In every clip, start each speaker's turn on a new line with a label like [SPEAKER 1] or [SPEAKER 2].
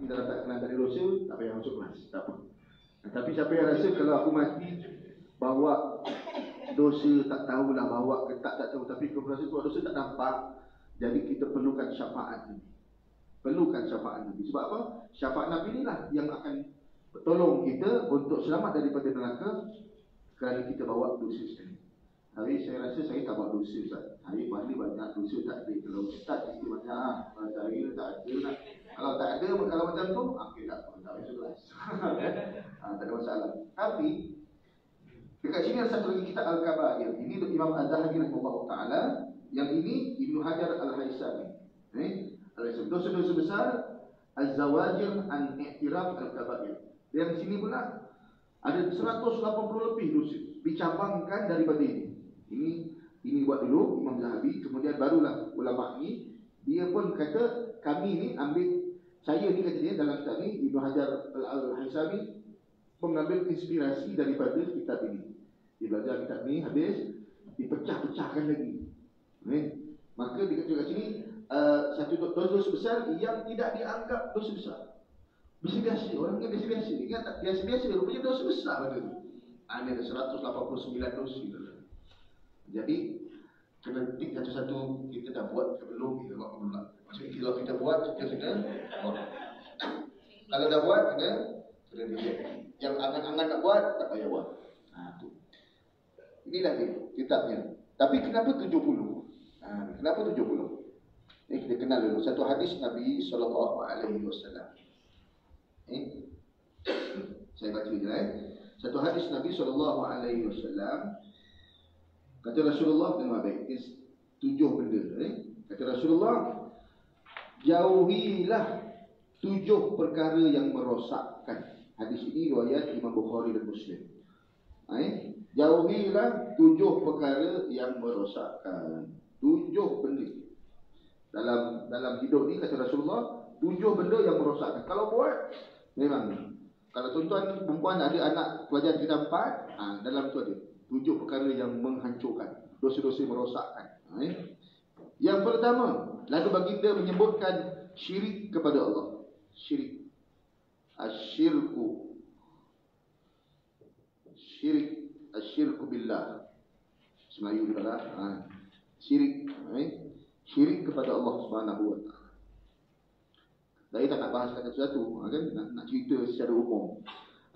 [SPEAKER 1] kita tak kenal dari dosa, tak payah masuk kelas, tak apa. Tapi siapa yang rasa kalau aku mati bawa dosa, tak tahulah bawa ke tak tahu, tapi aku rasa tu dosa tak nampak. Jadi kita perlukan syafaat Nabi. Perlukan syafaat Nabi. Sebab apa? Syafaat Nabi inilah yang akan tolong kita untuk selamat daripada neraka kerana kita bawa dosa sekali. Hari saya rasa saya tak buat dosa Ustaz. Hari paling banyak dosa tak ada. Kalau Ustaz mesti banyak saya tak ada nak. Kalau tak ada, kalau macam tu, okey tak apa, tak payah kelas. Tak ada masalah. Tapi dekat sini ada satu lagi kitab Al-Kabair. Ini Imam Az-Zahabi rahimahullah taala. Yang ini Ibnu Hajar Al-Haythami. Dosa-dosa besar Az-Zawajir an I'tiraf Al-Kabair. Yang sini pula ada 180 lebih dosa dicabangkan daripada ini. Ini buat dulu Imam Zahabi, kemudian barulah ulama ni dia pun kata kami ni ambil, saya ni kata dia dalam kitab ni Ibnu Hajar Al-Haythami mengambil inspirasi daripada kitab ini. Dia belajar kitab ni habis dipecah-pecahkan lagi. Maka dikatakan kat sini satu dosa besar yang tidak dianggap dosa besar. Biasa-biasa, orang ni biasa-biasa. Ingat tak? Biasa-biasa, rupanya dosa besar pada tu. Ada 189 dosa. Jadi kena tik satu-satu, kita dah buat ke belum, kita buat ke belum. Maksudnya kalau kita buat, kita kena buat. Kalau dah buat, kena dia. Yang angan-angan nak buat, tak payah buat. Tu. Inilah dia, kitabnya. Tapi kenapa 70? Kenapa 70? Kita kenal dulu satu hadis Nabi SAW. Saya baca je Satu hadis Nabi SAW. Kata Rasulullah, dengar baik, 7 benda. Kata Rasulullah, jauhilah 7 perkara yang merosakkan. Hadis ini riwayat Imam Bukhari dan Muslim. Jauhilah 7 perkara yang merosakkan. 7 benda. Dalam hidup ni kata Rasulullah, 7 benda yang merosakkan. Kalau buat, memang. Kalau tuan-tuan perempuan ada anak pelajar tingkat 4, dalam tu ada 7 perkara yang menghancurkan, dosa-dosa merosakkan. Yang pertama, lagu baginda menyebutkan syirik kepada Allah. Syirik. Asyirku. Syirik. Asyirku billah. Semelayu juga lah. Syirik. Syirik kepada Allah Subhanahu wa taala. Saya tak nak bahas kata satu, kan? Nak cerita secara umum.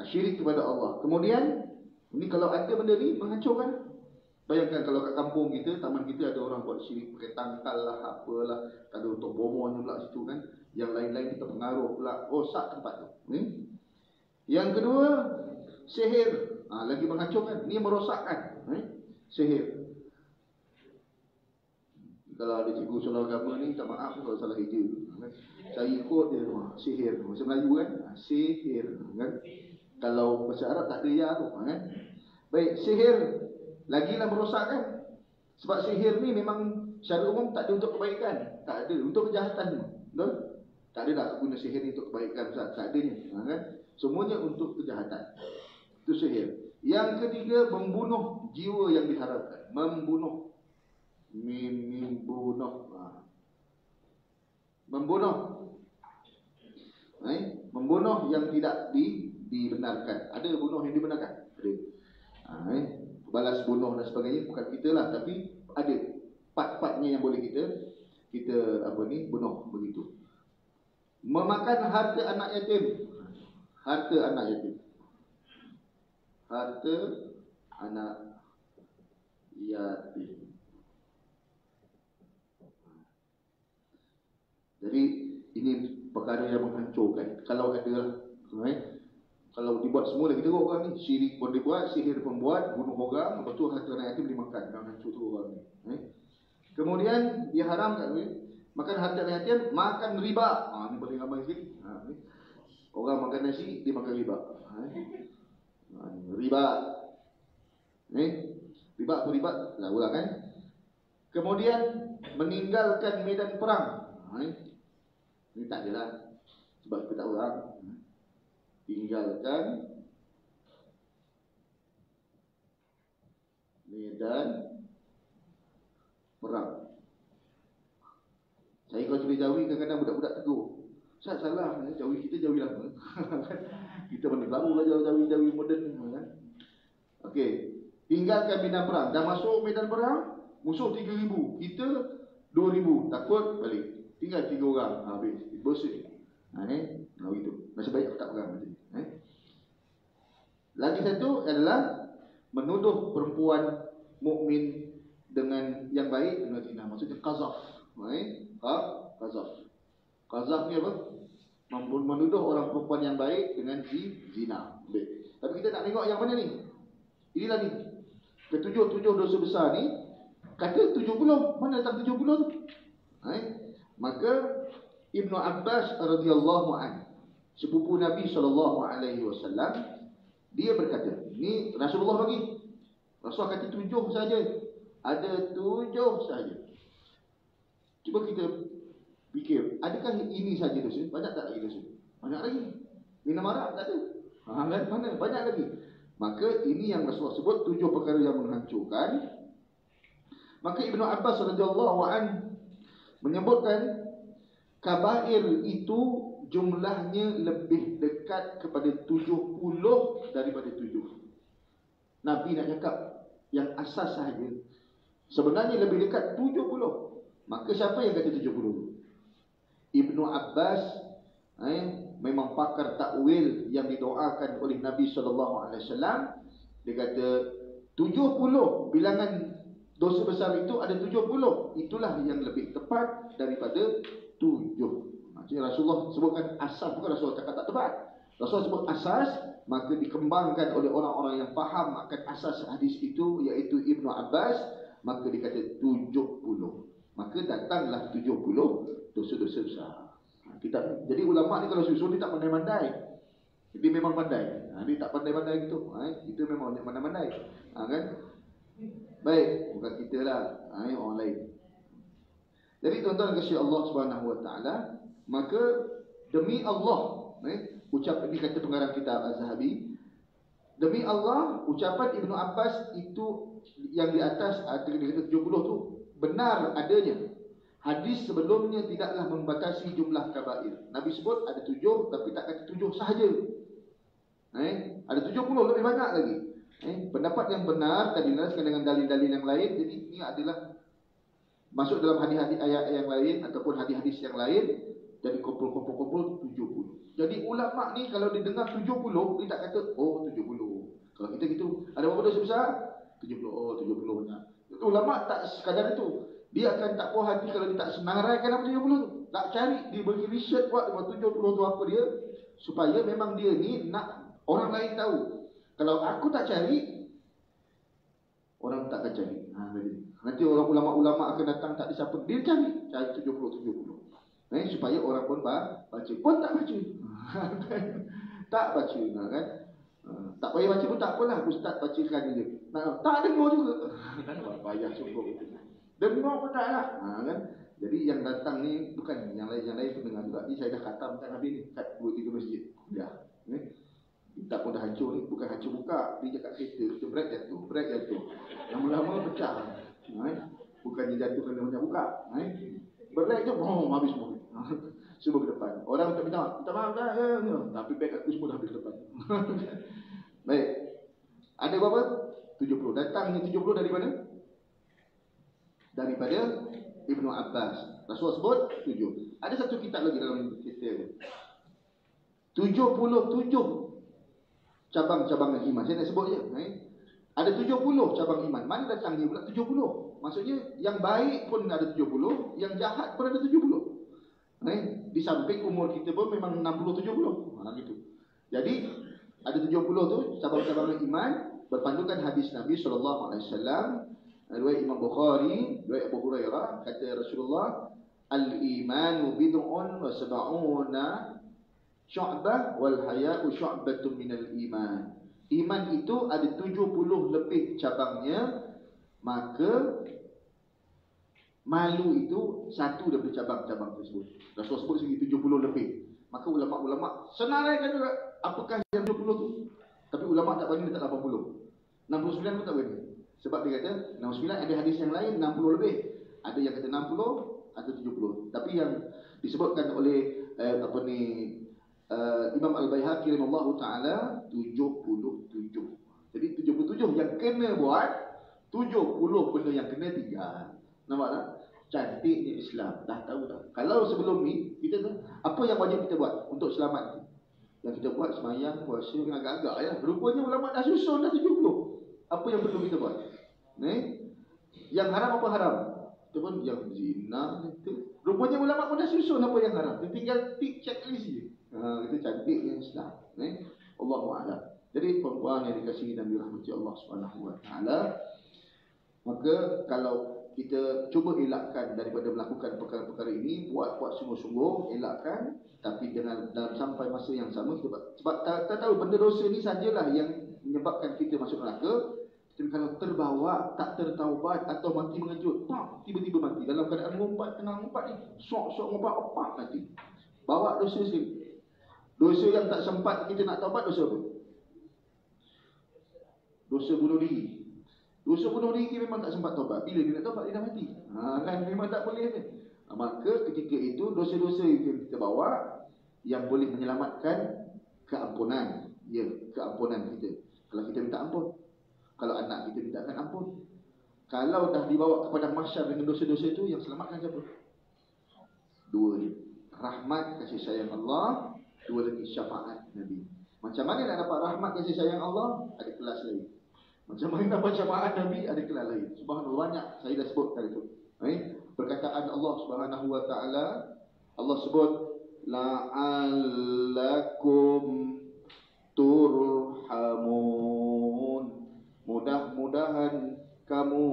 [SPEAKER 1] Syirik kepada Allah. Kemudian ini kalau ada benda ni menghancurkan. Bayangkan kalau kat kampung kita, taman kita ada orang buat syirik pakai tangkal lah, apalah, ada untuk bomon pula situ kan. Yang lain-lain kita pengaruh pula, rosak tempat tu. Yang kedua, sihir. Lagi menghancurkan. Ini merosakkan. Sihir. Kalau ada cikgu soal agama ni, minta maaf kalau salah eja. Saya ikut dia, sihir. Bahasa Melayu kan, sihir kan. Kalau bahasa Arab tak ada ya tu kan. Baik, sihir lagilah merosakkan. Sebab sihir ni memang secara umum tak ada untuk kebaikan. Tak ada, untuk kejahatan. Betul? Tak ada dah guna sihir ni untuk kebaikan. Tak adanya kan? Semuanya untuk kejahatan. Itu sihir. Yang ketiga, membunuh jiwa yang diharapkan. Membunuh. Membunuh yang tidak dibenarkan. Ada bunuh yang dibenarkan? Ada. Balas bunuh dan sebagainya bukan kita lah, tapi ada part-partnya yang boleh kita bunuh begitu. Memakan harta anak yatim. Harta anak yatim. Harta anak yatim. Jadi ini perkara yang menghancurkan. Kalau ada kalau dibuat semua lagi teruk orang ni. Syirik pun dibuat, sihir pun buat, bunuh orang, lepas tu harta anak yatim dimakan. Orang hancur tu orang ni. Kemudian dia haramkan makan harta anak yatim, makan riba. Ni paling ramai sikit. Orang makan nasi, dia makan riba. Riba. Riba apa riba? Dah ulang kan. Kemudian meninggalkan medan perang. Ini tak adalah sebab kita tak ulang. Tinggalkan medan perang. Saya kalau tulis Jawi kadang-kadang budak-budak tegur. Ustaz salah, jawi kita jawi lama. Kita mana baru belajar jawi-jawi moden kan. Okey. Tinggalkan medan perang. Dah masuk medan perang, musuh 3,000, kita 2,000. Takut balik. Tinggal 3 orang, habis. Bersih. Ni, gitu. Nasib baik aku tak perang macam ni. Lagi satu adalah menuduh perempuan mukmin dengan yang baik dengan zina. Maksudnya qazaf. Qazaf. Qazaf ni apa? Menuduh orang perempuan yang baik dengan zina. Tapi kita nak tengok yang mana ni? Inilah ni. Ketujuh dosa besar ni kata 70. Mana datang 70 tu? Maka Ibnu Abbas radhiyallahu anhu, sepupu Nabi SAW, dia berkata, ni Rasulullah bagi. Rasulullah kata 7 saja. Ada 7 saja. Cuba kita fikir, adakah ini saja dosa? Banyak tak lagi dosa? Banyak lagi. Minum arak tak ada. Mana? Banyak lagi. Maka ini yang Rasulullah sebut 7 perkara yang menghancurkan. Maka Ibnu Abbas radhiyallahu anhu menyebutkan kabair itu jumlahnya lebih dekat kepada 70 daripada 7. Nabi nak cakap yang asas sahaja sebenarnya lebih dekat 70. Maka siapa yang kata 70? Ibnu Abbas memang pakar takwil yang didoakan oleh Nabi SAW. Dia kata 70 bilangan dosa besar itu ada 70. Itulah yang lebih tepat daripada 7. Maksudnya Rasulullah sebutkan asas, bukan Rasulullah cakap tak tepat. Rasulullah sebut asas, maka dikembangkan oleh orang-orang yang faham akan asas hadis itu, iaitu Ibnu Abbas. Maka dia kata 70. Maka datanglah 70 dosa-dosa besar. Jadi ulama ni kalau susun dia tak pandai-pandai. Dia memang pandai. Dia tak pandai-pandai gitu. Kita memang pandai-pandai. Kan? Baik, bukan kita lah. Orang lain. Jadi tuan-tuan kasih Allah Subhanahu Wa Taala, maka demi Allah, ucap ini kata pengarang kitab Az-Zahabi, demi Allah, ucapan Ibnu Abbas itu yang di atas dia kata 70 tu benar adanya. Hadis sebelumnya tidaklah membatasi jumlah kabair. Nabi sebut ada 7, tapi tak kata 7 sahaja. Ada 70 lebih banyak lagi. Pendapat yang benar tadi dijelaskan dengan dalil-dalil yang lain. Jadi ini adalah masuk dalam hadis-hadis ayat yang lain ataupun hadis-hadis yang lain. Jadi kumpul 70. Jadi ulama ni kalau dia dengar 70, dia tak kata oh 70. Kalau kita gitu, ada berapa dosa besar? 70. Oh 70 benar. Ulama tak sekadar itu. Dia akan tak puas hati kalau dia tak senaraikan apa 70 tu. Tak cari, dia bagi research buat 70 tu apa dia, supaya memang dia ni nak orang lain tahu. Kalau aku tak cari, orang tak akan cari. Nanti orang ulama-ulama akan datang tak ada siapa, dia cari 70. Supaya orang pun baca. Pun tak baca. Tak baca kan. Tak payah baca pun tak apalah, ustaz bacakan je. Tak dengar juga. Kan payah cukup itu. Dengar pun tak lah. Kan? Jadi yang datang ni bukan yang lain pun dengar juga. Ni saya dah khatamkan habis ni kat 2-3 masjid. Dah. Tak pun dah hancur ni, bukan hancur buka. Dia cakap kereta, kita break jatuh. Lama-lama pecah. Bukannya jatuh kerana macam buka. Break je, habis semua. Semua ke depan. Orang minta maaf dah. Tapi beg aku semua dah habis ke depan. Baik. Ada berapa? 70. Datangnya 70 dari mana? Daripada Ibnu Abbas. Rasulullah sebut 7. Ada satu kitab lagi dalam kita. 77 cabang-cabangan iman. Saya nak sebut je. Ada 70 cabang iman. Mana datangnya pula 70? Maksudnya yang baik pun ada 70, yang jahat pun ada 70. Di samping umur kita pun memang 60-70. Gitu. Jadi ada 70 tu cabang-cabangan iman berpandukan hadis Nabi SAW. Riwayat Imam Bukhari, riwayat Abu Hurairah, kata Rasulullah, al-imanu bid'un wa sab'una syu'bah wal haya'u syu'batun minal iman. Iman itu ada 70 lebih cabangnya, maka malu itu satu daripada cabang-cabang tersebut. Rasulullah sebut segi 70 lebih. Maka ulama-ulama senaraikan juga apakah yang 70 tu. Tapi ulama tak berani letak 80. 69 pun tak berani. Sebab dia kata 69 ada hadis yang lain 60 lebih. Ada yang kata 60 atau 70. Tapi yang disebutkan oleh Imam Al-Baihaqi rahimahullahu taala 77. Jadi 77 yang kena buat, 70 benda yang kena tinggal. Nampak tak? Cantiknya Islam. Dah tahu tak? Kalau sebelum ni kita tahu apa yang wajib kita buat untuk selamat. Yang kita buat semayang, puasa, agak-agak ya. Rupanya ulama dah susun dah 70. Apa yang perlu kita buat? Yang haram apa haram? Itu pun yang zina itu. Rupanya ulama pun dah susun apa yang haram. Dia tinggal tick checklist je. Itu cantiknya Islam. Allahu a'lam. Jadi perempuan yang dikasihi dan dirahmati Allah Subhanahu wa taala, maka kalau kita cuba elakkan daripada melakukan perkara-perkara ini, buat sungguh-sungguh, elakkan, tapi dalam sampai masa yang sama sebab tak tahu benda dosa ni sajalah yang menyebabkan kita masuk neraka. Tapi kalau terbawa, tak tertaubat atau mati mengejut, tiba-tiba mati dalam keadaan mengumpat, tengah mengumpat ni, sok-sok mengumpat, mati. Bawa dosa sikit. Dosa yang tak sempat kita nak taubat, dosa apa? Dosa bunuh diri. Dosa bunuh diri memang tak sempat taubat. Bila dia nak taubat, dia dah mati. Kan memang tak boleh kan? Maka ketika itu dosa-dosa yang kita bawa yang boleh menyelamatkan keampunan. Ya, keampunan kita. Kalau kita minta ampun, kalau anak kita minta ampun, kalau dah dibawa kepada mahsyar dengan dosa-dosa itu, yang selamatkan siapa? Dua ni. Rahmat kasih sayang Allah, dua lagi syafaat Nabi. Macam mana nak dapat rahmat kasih sayang Allah? Ada kelas lain. Macam mana dapat syafaat Nabi? Ada kelas lain. Subhanallah, banyak saya dah sebut tadi tu. Perkataan Allah Subhanahu wa taala, Allah sebut la'allakum turhamun. Mudah-mudahan kamu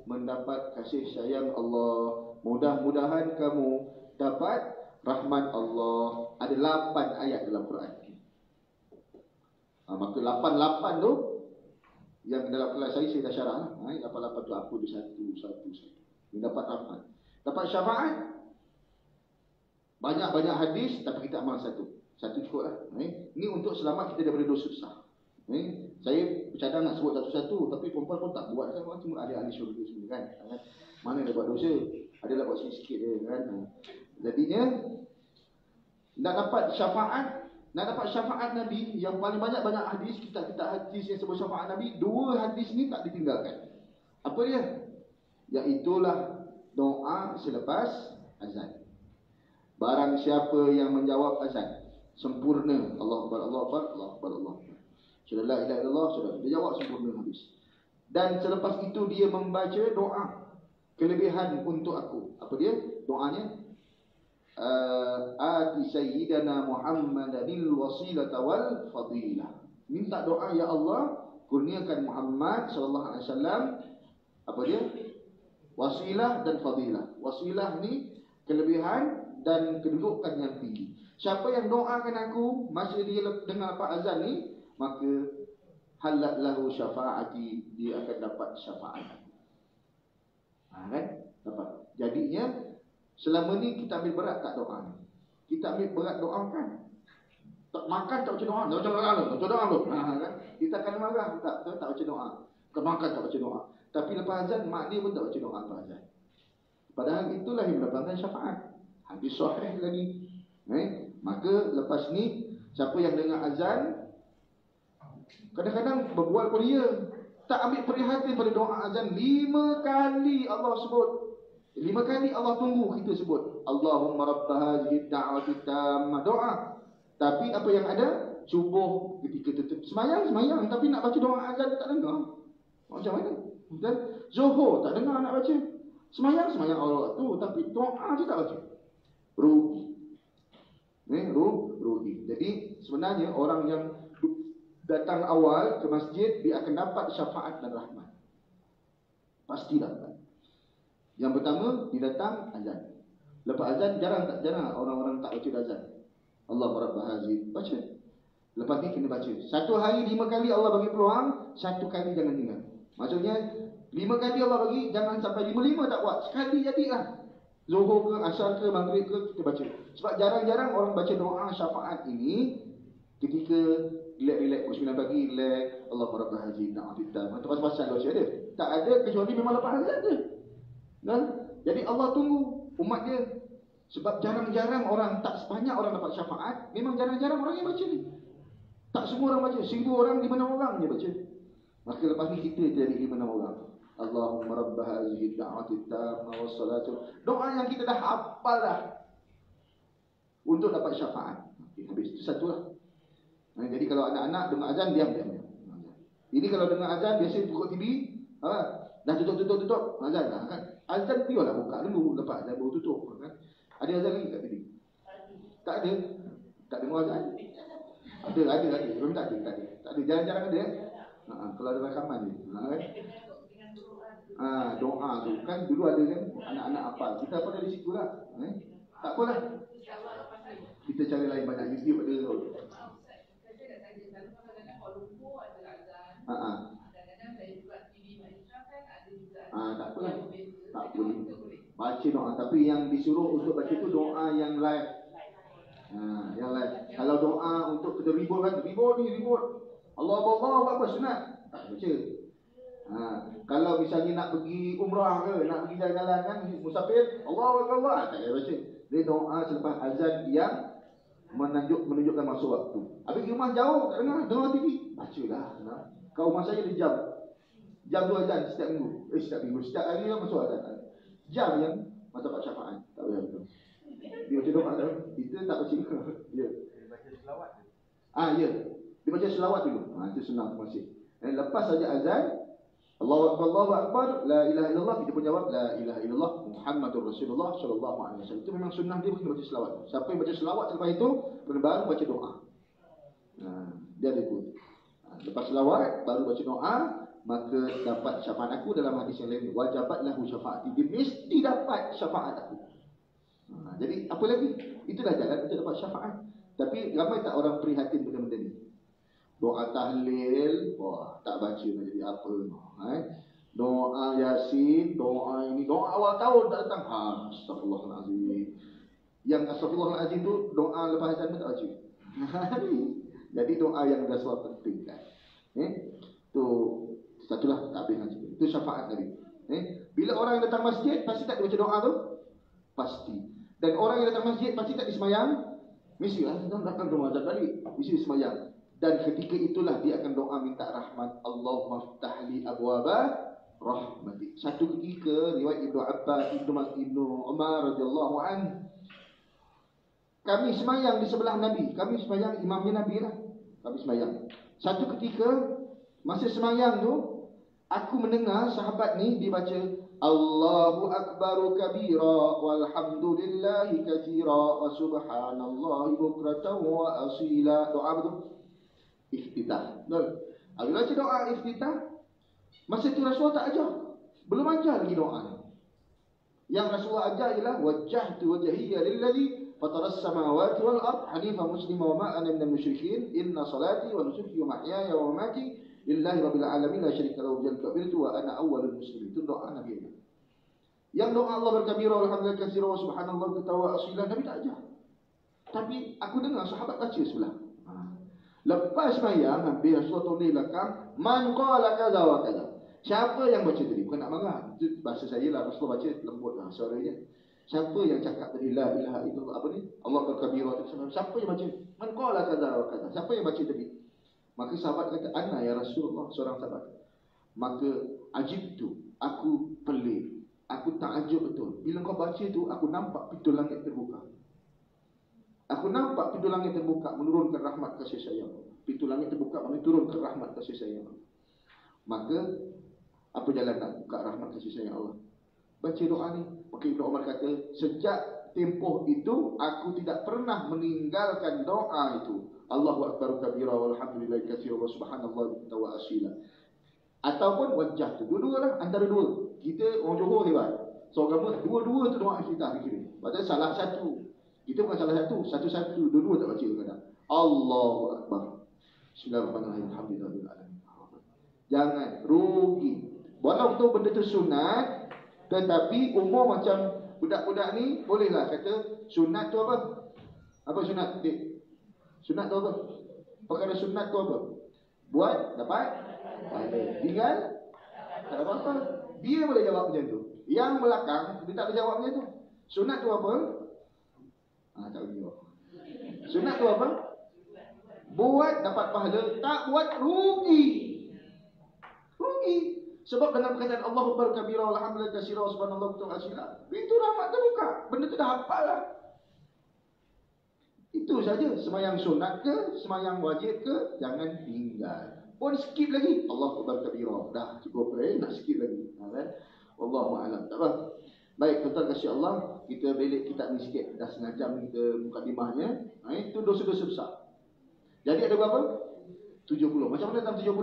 [SPEAKER 1] mendapat kasih sayang Allah. Mudah-mudahan kamu dapat rahmat Allah. Ada 8 ayat dalam Quran. Maka 88 tu yang dalam kelas saya dah syarah lah. 88 tu apa dia satu. Dia dapat rahmat. Dapat syafaat. Banyak-banyak hadis, tapi kita amal satu. Satu cukup lah. Ini untuk selamat kita daripada dosa besar. Saya bercadang nak sebut satu-satu, tapi perempuan pun tak buat kan. Cuma ahli-ahli syurga semua kan. Mana dia buat dosa? Adalah buat sikit-sikit je kan. Jadinya nak dapat syafaat Nabi yang paling banyak hadis, kita hadis yang sebut syafaat Nabi, 2 hadis ni tak ditinggalkan. Apa dia? Iaitulah doa selepas azan. Barang siapa yang menjawab azan sempurna, Allahu Akbar, Allahu Akbar, Allahu Akbar, Allahu Akbar, la ilaha illallah, dia jawab sempurna habis. Dan selepas itu dia membaca doa kelebihan untuk aku. Apa dia? Doanya ati sayyidana Muhammadanil wasilata wal fadilah. Minta doa, ya Allah, kurniakan Muhammad sallallahu alaihi wasallam apa dia? Wasilah dan fadilah. Wasilah ni kelebihan dan kedudukan yang tinggi. Siapa yang doakan aku masa dia dengar apa azan ni, maka halat lahu syafaati, dia akan dapat syafaat. Kan? Dapat. Jadinya selama ni kita ambil berat tak doa ni? Kita ambil berat doa kan? Tak makan tak baca doa, tak baca doa tu. Kan? Kita akan marah tak baca doa. Tak makan tak baca doa. Tapi lepas azan mak dia pun tak baca doa lepas azan. Padahal itulah yang mendapatkan syafaat. Hadis sahih lagi. Maka lepas ni siapa yang dengar azan kadang-kadang berbual pun dia tak ambil perhatian pada doa azan. 5 kali Allah sebut. 5 kali Allah tunggu kita sebut Allahumma rabb hadhihi da'wati tammah, doa. Tapi apa yang ada? Subuh ketika tutup semayang, tapi nak baca doa azan tak dengar. Macam mana? Dan Zuhur tak dengar nak baca. Semayang Allah tu, tapi doa je tak baca. Rugi. Rugi. Jadi sebenarnya orang yang datang awal ke masjid, dia akan dapat syafaat dan rahmat. Pasti dapat. Yang pertama, dia datang azan. Lepas azan, jarang orang-orang tak baca azan. Allah rabb hadhihi, baca. Lepas ni kena baca. Satu hari 5 kali Allah bagi peluang, 1 kali jangan tinggal. Maksudnya 5 kali Allah bagi, jangan sampai 5 tak buat. Sekali jadilah. Zuhur ke, asar ke, maghrib ke, kita baca. Sebab jarang-jarang orang baca doa syafaat ini ketika relax pukul 9 pagi, relax, Allah rabb hadhihi da'wati tammah. Pasal baca dia. Tak ada kecuali memang lepas azan je. Kan? Jadi Allah tunggu umat dia. Sebab jarang-jarang orang, tak sebanyak orang dapat syafaat. Memang jarang-jarang orang yang baca ni. Tak semua orang baca. 1,000 orang, 5-6 orang je baca. Maka lepas ni kita jadi 5-6 orang. Allahumma rabb hadhihi ad-da'wati at-tammah was-salatu. Doa yang kita dah hafal dah untuk dapat syafaat. Habis itu satu lah. Jadi kalau anak-anak dengar azan, diam. Ini kalau dengar azan, biasa buka TV, dah tutup azan dah kan. Azan biarlah buka dulu, lepas azan baru tutup kan. Ada azan lagi kat TV? Tak ada. Tak dengar azan. Ada. Memang tak ada. Jarang-jarang ada. Kalau ada rakaman ni. Doa tu kan dulu ada kan, anak-anak hafal. Kita apa dari situ lah. Tak apalah. Kita cari lain, banyak YouTube ada. Tak apalah. Tak boleh. Baca doa, tapi yang disuruh untuk baca tu doa yang live. Yang live. Kalau doa untuk kita ribut kan, ribut. Allah apa sunat. Tak baca. Kalau misalnya nak pergi umrah ke, nak pergi jalan-jalan kan, musafir, Allah, tak payah baca. Dia doa selepas azan yang menunjukkan masuk waktu. Habis rumah jauh, tak dengar TV, bacalah. Kau rumah saya dia jam 2 azan setiap minggu. Setiap hari lah masuk azan. Jam yang dapat syafaat. Tak payah betul. Dia baca doa dah. Kita tak baca. Ya. Dia baca selawat. Ya. Dia baca selawat dulu. Itu sunnah masih. Lepas saja azan, Allahu Akbar, la ilaha illallah, kita pun jawab la ilaha illallah Muhammadur Rasulullah sallallahu alaihi wasallam. Itu memang sunnah dia kena baca selawat. Siapa yang baca selawat selepas itu baru baca doa. Dia ada pun. Lepas selawat baru baca doa, maka dapat syafaat aku. Dalam hadis yang lain, wajabat lahu syafaati, dia mesti dapat syafaat aku. Jadi apa lagi? Itulah jalan untuk dapat syafaat. Tapi ramai tak orang prihatin benda-benda ni? Doa tahlil, tak baca nak jadi apa. Doa Yasin, doa ini, doa awal tahun tak datang. Astagfirullahalazim. Yang astagfirullahalazim tu doa lepas azan pun tak baca. Jadi doa yang Rasulullah penting kan. Tu satulah tak habis cerita. Itu syafaat tadi. Bila orang yang datang masjid pasti tak baca doa tu? Pasti. Dan orang yang datang masjid pasti tak disemayang? Mesti lah, datang rumah azan balik, mesti disemayang. Dan ketika itulah dia akan doa minta rahmat. Allahumma ftahli abwaba rahmati. Satu ketika riwayat Ibnu Abbas, Ibnu Umar radhiyallahu anhu, kami semayang di sebelah Nabi. Kami semayang, imamnya Nabi lah. Kami semayang. Satu ketika masa semayang tu, aku mendengar sahabat ni dia baca Allahu Akbaru kabira walhamdulillahi katsira wa subhanallahi bukratan wa asila. Doa apa tu? Iftitah. Betul? Bila baca doa iftitah, masa itu Rasulullah tak ajar. Belum ajar lagi doa ni. Yang Rasulullah ajar ialah wajjahtu wajhiya lillazi fataras samawati wal ard hanifan muslima wa ma ana minal musyrikin inna salati wa nusuki wa mahyaya wa mamati lillahi rabbil alamin la syarika lahu wa kabirtu wa ana awwalul muslimin. Itu doa Nabi. Yang doa Allah berkabira alhamdulillah katsira wa subhanallah ketawa asila Nabi tak ajar. Tapi aku dengar sahabat baca sebelah. Lepas sembahyang Nabi Rasulullah tulis belakang man qala kaza wa kaza. Siapa yang baca tadi? Bukan nak marah. Itu bahasa saya lah, Rasulullah baca lembut lah suaranya. Siapa yang cakap tadi la ilaha illallah apa ni? Allah berkabira. Siapa yang baca? Man qala kaza wa kaza. Siapa yang baca tadi? Maka sahabat kata, ana ya Rasulullah, seorang sahabat. Maka ajibtu, aku pelik, aku takjub betul. Bila kau baca tu, aku nampak pintu langit terbuka. Aku nampak pintu langit terbuka, menurunkan rahmat kasih sayang. Pintu langit terbuka, menurunkan rahmat kasih sayang. Maka apa jalan nak buka rahmat kasih sayang Allah? Baca doa ni. Maka Ibnu Umar kata, sejak tempoh itu aku tidak pernah meninggalkan doa itu. Allahu Akbar kabira walhamdulillahi katsira wa subhanallahi wa asila. Ataupun wajah tu. Dua-dua lah, antara dua. Kita orang Johor hebat. So agama dua-dua tu doa iftitah dikira. Maksudnya salah satu. Kita bukan salah satu, satu-satu, dua-dua tak baca kadang. Allahu Akbar. Bismillahirrahmanirrahim. Alhamdulillahirabbil alamin. Jangan rugi. Walaupun benda tu sunat, tetapi umur macam budak-budak ni bolehlah kata sunat tu apa? Apa sunat? Sunat tu apa? Perkara sunat tu apa? Buat dapat pahala. Tinggal tak ada apa-apa. Dia boleh jawab macam tu. Yang belakang dia tak boleh jawab macam tu. Sunat tu apa? Tak boleh. Sunat tu apa? Buat dapat pahala, tak buat rugi. Rugi. Sebab dalam perkataan Allah Akbar kabira walhamdulillah katsira subhanallah wa ta'ala. Itu rahmat terbuka. Benda tu dah hafal lah. Itu saja. Semayang sunat ke, semayang wajib ke, jangan tinggal. Pun skip lagi. Allah Akbar kabira. Dah cukup nak skip lagi. Kan? Wallahu a'lam. Tak apa. Baik, tuan-tuan kasih Allah, kita belik kitab ni sikit. Dah setengah jam kita mukadimahnya. Itu dosa-dosa besar. Jadi ada berapa? 70. Macam mana dalam 70?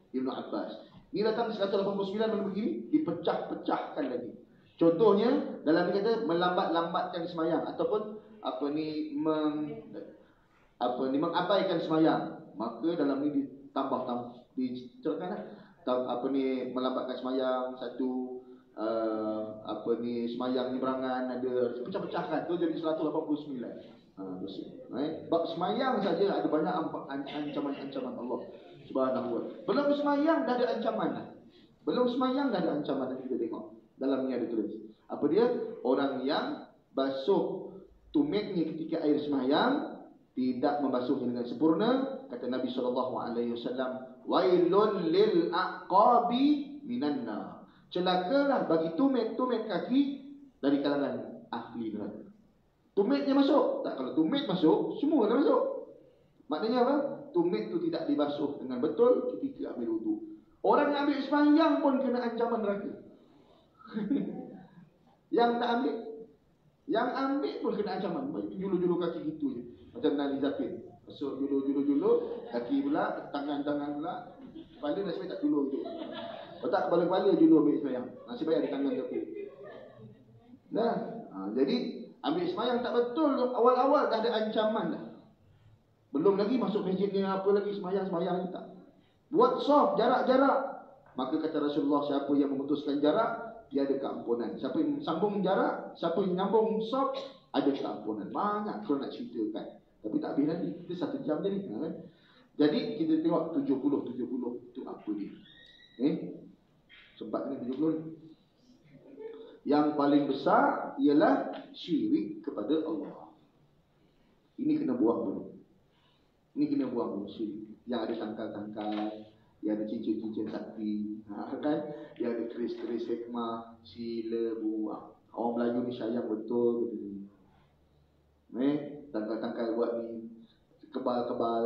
[SPEAKER 1] Ibn Abbas. Ni datang 189 mana begini? Dipecah-pecahkan lagi. Contohnya, dalam ni kata melambat-lambatkan semayang. Ataupun mengabaikan semayang. Maka dalam ni diceritakan melambatkan semayang. Satu semayang ni berangan, ada pecah-pecahkan tu jadi 189. Bab semayang saja ada banyak ancaman-ancaman Allah Subhanahu wa ta'ala. Belum semayang dah ada ancaman. Belum semayang dah ada ancaman yang kita tengok. Dalam ni ada tulis. Apa dia? Orang yang basuh tumitnya ketika air semayang tidak membasuhnya dengan sempurna, kata Nabi SAW, wailun lil aqabi minan nar. Celakalah bagi tumit-tumit kaki dari kalangan ahli neraka. Tumitnya masuk. Tak, kalau tumit masuk, semua dah masuk. Maknanya apa? Tumit tu tidak dibasuh dengan betul ketika ambil wudu. Orang yang ambil semayang pun kena ancaman neraka. Yang tak ambil, yang ambil pun kena ancaman. Julu-julu kaki gitu je. Macam Nali Zapin. Masuk julu-julu, kaki pula, tangan-tangan pula. Kepala nasib baik tak julu gitu. Kalau tak kepala-kepala julu ambil semayang. Nasib baik ada tangan Zapin. Nah, jadi ambil semayang tak betul, awal-awal dah ada ancaman dah. Belum lagi masuk masjid ni apa lagi, semayang-semayang tak. Buat soft, jarak-jarak. Maka kata Rasulullah, siapa yang memutuskan jarak, dia ada keampunan. Siapa yang sambung jarak, siapa yang nyambung soft, ada keampunan. Banyak kalau nak ceritakan. Tapi tak habis nanti. Kita 1 jam je ni. Jadi kita tengok 70 itu apa dia. Sempat ni 70 ni. Yang paling besar ialah syirik kepada Allah. Ini kena buang dulu. Ini kena buang dulu syirik. Yang ada tangkal-tangkal, yang ada cincin-cincin sakti, kan? Yang ada keris-keris hikmah, sila buang. Orang Melayu ni sayang betul tangkal-tangkal buat ni kebal-kebal.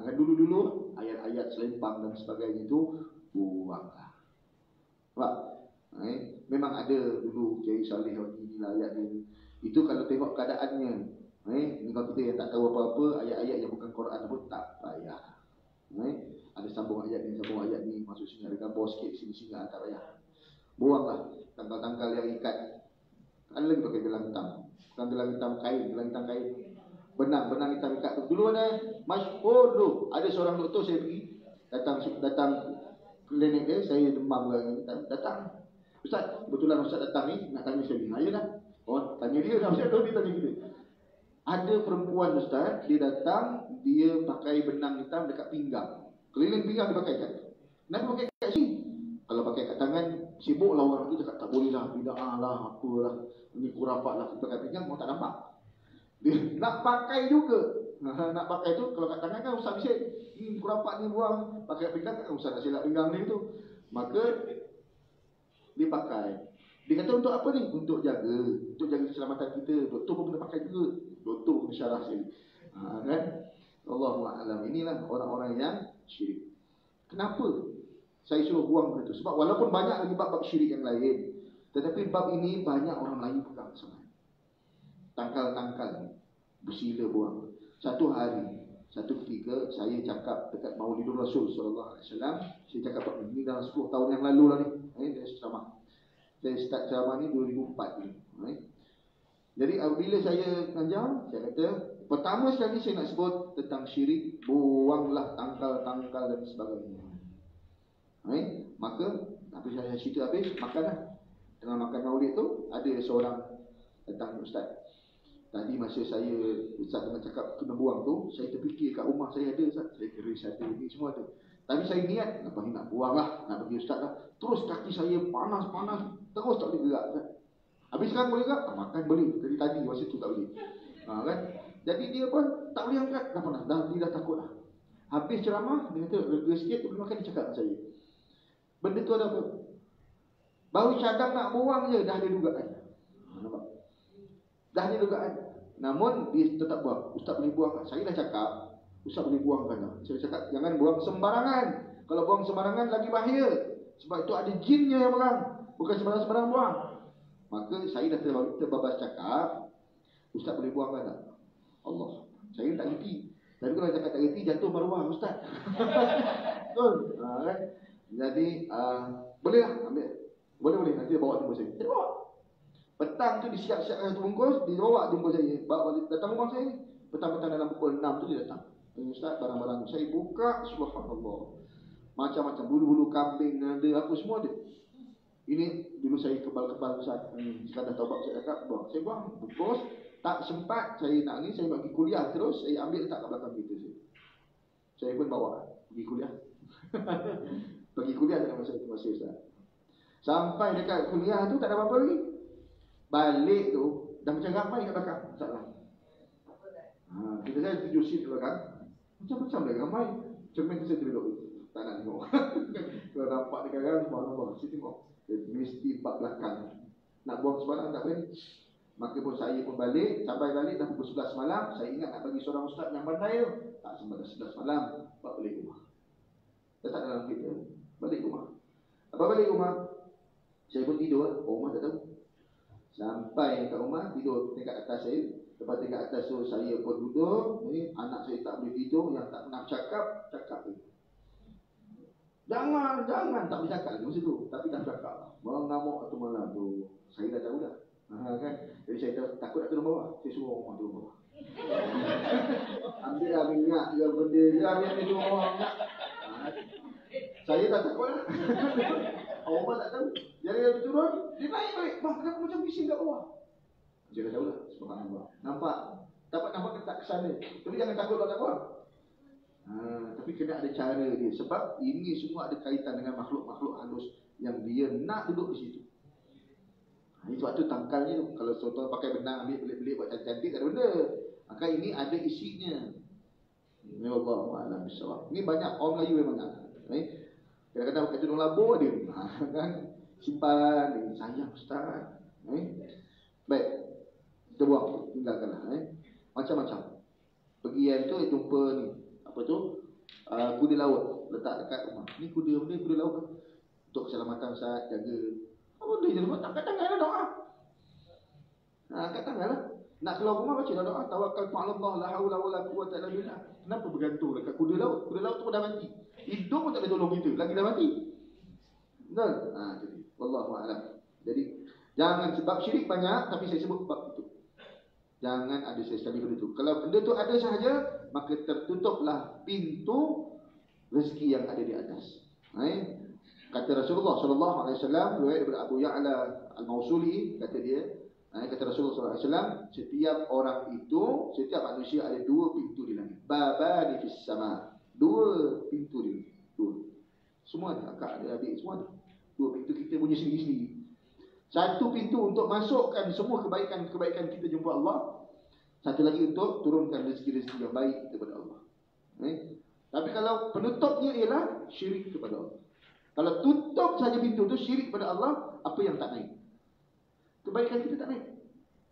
[SPEAKER 1] Kan dulu-dulu ayat-ayat selempang dan sebagainya itu buanglah. Sebab memang ada dulu Kiai Saleh ni ayat ni. Itu kalau tengok keadaannya, ni kalau kita yang tak tahu apa-apa, ayat-ayat yang bukan Quran pun tak payah. Ada sambung ayat ni, masuk sini ada gambar sikit sini tak payah. Buanglah tangkal-tangkal yang ikat. Ada lagi pakai gelang hitam. Bukan gelang hitam kain. Benang hitam ikat tu. Dulu ada masyhur tu. Ada seorang doktor saya pergi, datang klinik dia, saya demam lagi. Datang. Ustaz, kebetulan Ustaz datang ni nak tanya saya ni. Ayo dah. Oh, tanya dia dah. Ustaz dia tanya kita. Ada perempuan Ustaz, dia datang, dia pakai benang hitam dekat pinggang. Keliling pinggang dia pakai kan. Kenapa pakai kat sini? Kalau pakai kat tangan, sibuklah orang tu cakap tak boleh lah, bid'ah lah, apalah, ini kurafat lah, pakai pinggang mau tak nampak. Dia nak pakai juga. Nak pakai tu, kalau kat tangan kan Ustaz bising, kurafat ni buang, pakai pinggang kan Ustaz nak silap pinggang ni tu. Maka dia pakai. Dia kata untuk apa ni? Untuk jaga keselamatan kita. Doktor pun kena pakai juga. Doktor kena syarah sini. Kan? Allahu'alam. Inilah orang-orang yang syirik. Kenapa saya suruh buang benda tu? Sebab walaupun banyak lagi bab-bab syirik yang lain, tetapi bab ini banyak orang Melayu pegang sama. Tangkal-tangkal bersila buang. Satu hari, satu ketika saya cakap dekat Maulidur Rasul SAW, saya cakap ini dalam 10 tahun yang lalu lah ni. Saya ceramah. Saya start ceramah ni 2004 ni. Jadi bila saya ngajar, saya kata pertama sekali saya nak sebut tentang syirik, buanglah tangkal-tangkal dan sebagainya. Maka habis saya cerita habis, makanlah. Tengah makan maulid tu, ada seorang datang, Ustaz. Tadi masa Ustaz tengah cakap kena buang tu, saya terfikir kat rumah saya ada Ustaz. Saya keris ada, ni semua ada. Tapi saya niat, lepas ni nak buang lah, nak bagi Ustaz lah. Terus kaki saya panas-panas, terus tak boleh gerak Ustaz. Habis sekarang boleh tak? Makan boleh. Tadi masa tu tak boleh. Kan? Jadi dia pun tak boleh angkat. Dia dah takut lah. Habis ceramah, dia kata lega sikit, dia boleh makan, dia cakap dengan saya. Benda tu ada apa? Baru cadang nak buang je, dah ada dugaan. Nampak? Dah ada dugaan. Namun dia tetap buang. Ustaz boleh buang tak? Saya dah cakap, Ustaz boleh buangkan tak? Saya cakap jangan buang sembarangan. Kalau buang sembarangan lagi bahaya. Sebab itu ada jinnya yang buang. Bukan sembarang-sembarang buang. Maka saya dah terbabas cakap, Ustaz boleh buangkan tak? Allah. Saya tak reti. Tapi kalau cakap tak reti, jatuh maruah Ustaz. Betul? Kan? Jadi, bolehlah ambil. Boleh. Nanti dia bawa jumpa saya. Dia bawa. Petang tu disiap-siapkan satu bungkus, dia bawa jumpa saya. Bawa balik. Datang rumah saya ni. Petang-petang dalam pukul 6 tu dia datang. Ustaz, barang-barang saya buka, subhanallah. Macam-macam. Bulu-bulu kambing, ada apa semua ada. Ini dulu saya kebal-kebal Ustaz. Sekarang dah taubat saya cakap, buang. Saya buang. Bungkus. Tak sempat saya nak ni, saya pergi kuliah terus, saya ambil letak kat belakang kereta saya. Saya pun bawa pergi kuliah. Pergi kuliah dalam masa itu masih Ustaz. Sampai dekat kuliah tu tak ada apa-apa lagi. Balik tu dah macam ramai kat belakang Ustaz lah. Kita saya 7 seat kat belakang. Macam-macam dah ramai. Cermin tu saya duduk. Tak nak tengok. Kalau nampak dekat kan, subhanallah, saya tengok. Dia mesti bak belakang. Nak buang sebarang tak boleh. Maka pun saya pun balik. Sampai balik dah pukul 11 malam. Saya ingat nak bagi seorang ustaz yang pandai tu. Tak, sampai dah 11 malam. Balik rumah. Letak dalam kereta. Balik rumah. Apa balik rumah? Saya pun tidur. Rumah tak tahu. Sampai kat rumah, tidur tingkat atas saya. Lepas tingkat atas tu saya pun duduk. Anak saya tak boleh tidur. Yang tak pernah cakap tu. Jangan. Tak boleh cakap lagi masa tu. Tapi dah cakap. Mengamuk atau malam tu. Saya dah tahu dah. Kan? Jadi saya takut nak turun bawah. Saya suruh orang turun bawah. Ambil lah minyak ke benda. Ambil turun bawah minyak. Saya dah takut lah. Orang tak tahu. Jadi dia turun. Dia naik balik. Bang, kenapa macam bising kat bawah? Saya dah tahu lah. Subhanallah. Nampak? Dapat nampak tak kesan dia. Tapi jangan takut kalau tak buang. Tapi kena ada cara dia. Sebab ini semua ada kaitan dengan makhluk-makhluk halus yang dia nak duduk di situ. Ini sebab tu tangkalnya tu. Kalau tuan-tuan pakai benang, ambil belit-belit buat cantik-cantik, tak ada benda. Maka ini ada isinya. Ya Allah ma'alam bisawab. Ini banyak orang Melayu memang nak. Kadang-kadang pakai tudung labur ada. Kan? Simpan. Sayang Ustaz. Baik. Kita buang. Tinggalkanlah. Macam-macam. Pergi yang tu jumpa ni. Apa tu? Kuda laut. Letak dekat rumah. Ni kuda laut. Untuk keselamatan Ustaz. Jaga. Boleh je lepas, tak kat tangan lah doa. Kat tangan lah. Nak keluar rumah baca doa. Tawakal ma'alullah la hawla wa la quwwata illa billah. Kenapa bergantung dekat kuda laut? Kuda laut tu dah mati. Hidung pun tak boleh tolong kita. Lagi dah mati. Betul? Jadi. Wallahu'alam. Jadi, jangan sebab syirik banyak, tapi saya sebut bab itu. Jangan ada sekali benda tu. Kalau benda tu ada sahaja, maka tertutuplah pintu rezeki yang ada di atas. Kata Rasulullah sallallahu alaihi wasallam, riwayat daripada Abu Ya'la Al-Mausuli, kata dia, kata Rasulullah sallallahu alaihi wasallam, setiap orang itu, setiap manusia ada dua pintu di langit. Babani fis sama. Dua pintu di langit. Dua. Semua ada, akak ada, adik semua ada. Dua pintu kita punya sendiri-sendiri. Satu pintu untuk masukkan semua kebaikan-kebaikan kita jumpa Allah. Satu lagi untuk turunkan rezeki-rezeki yang baik kepada Allah. Tapi kalau penutupnya ialah syirik kepada Allah. Kalau tutup saja pintu tu syirik pada Allah, apa yang tak naik? Kebaikan kita tak naik.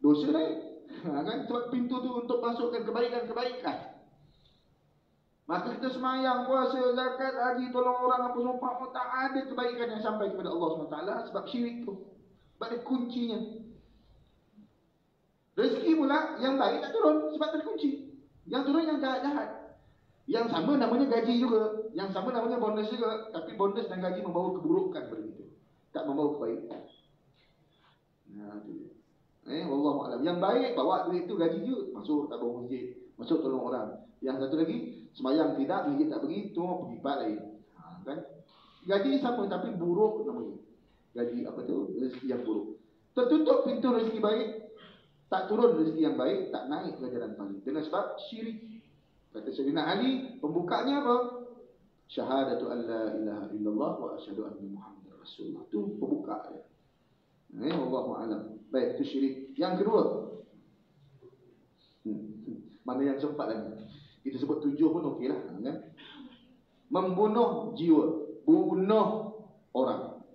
[SPEAKER 1] Dosa naik. Kan? Sebab pintu tu untuk masukkan kebaikan-kebaikan. Maka kita semayang, puasa, zakat, haji, tolong orang, apa semua, tak ada kebaikan yang sampai kepada Allah SWT sebab syirik tu. Sebab dia kuncinya. Rezeki pula yang baik tak turun sebab terkunci. Yang turun yang jahat-jahat. Yang sama namanya gaji juga. Yang sama namanya bonus juga. Tapi bonus dan gaji membawa keburukan pada kita. Tak membawa kebaikan. Wallahualam. Yang baik bawa duit tu gaji je. Masuk tabung masjid. Masuk tolong orang. Yang satu lagi, semayang tidak, masjid tak pergi, tu pergi part lain. Kan? Gaji sama tapi buruk namanya. Gaji apa tu? Rezeki yang buruk. Tertutup pintu rezeki baik. Tak turun rezeki yang baik. Tak naik ke jalan paling. Dengan sebab syirik. Kata Sayyidina Ali, pembukanya apa? Syahadatu an la ilaha illallah wa asyhadu anna Muhammadar Rasulullah. Itu pembuka dia. Wallahu a'lam. Baik, itu syirik. Yang kedua, mana yang sempat lagi? Kita sebut 7 pun okey lah, kan? Membunuh jiwa, bunuh orang.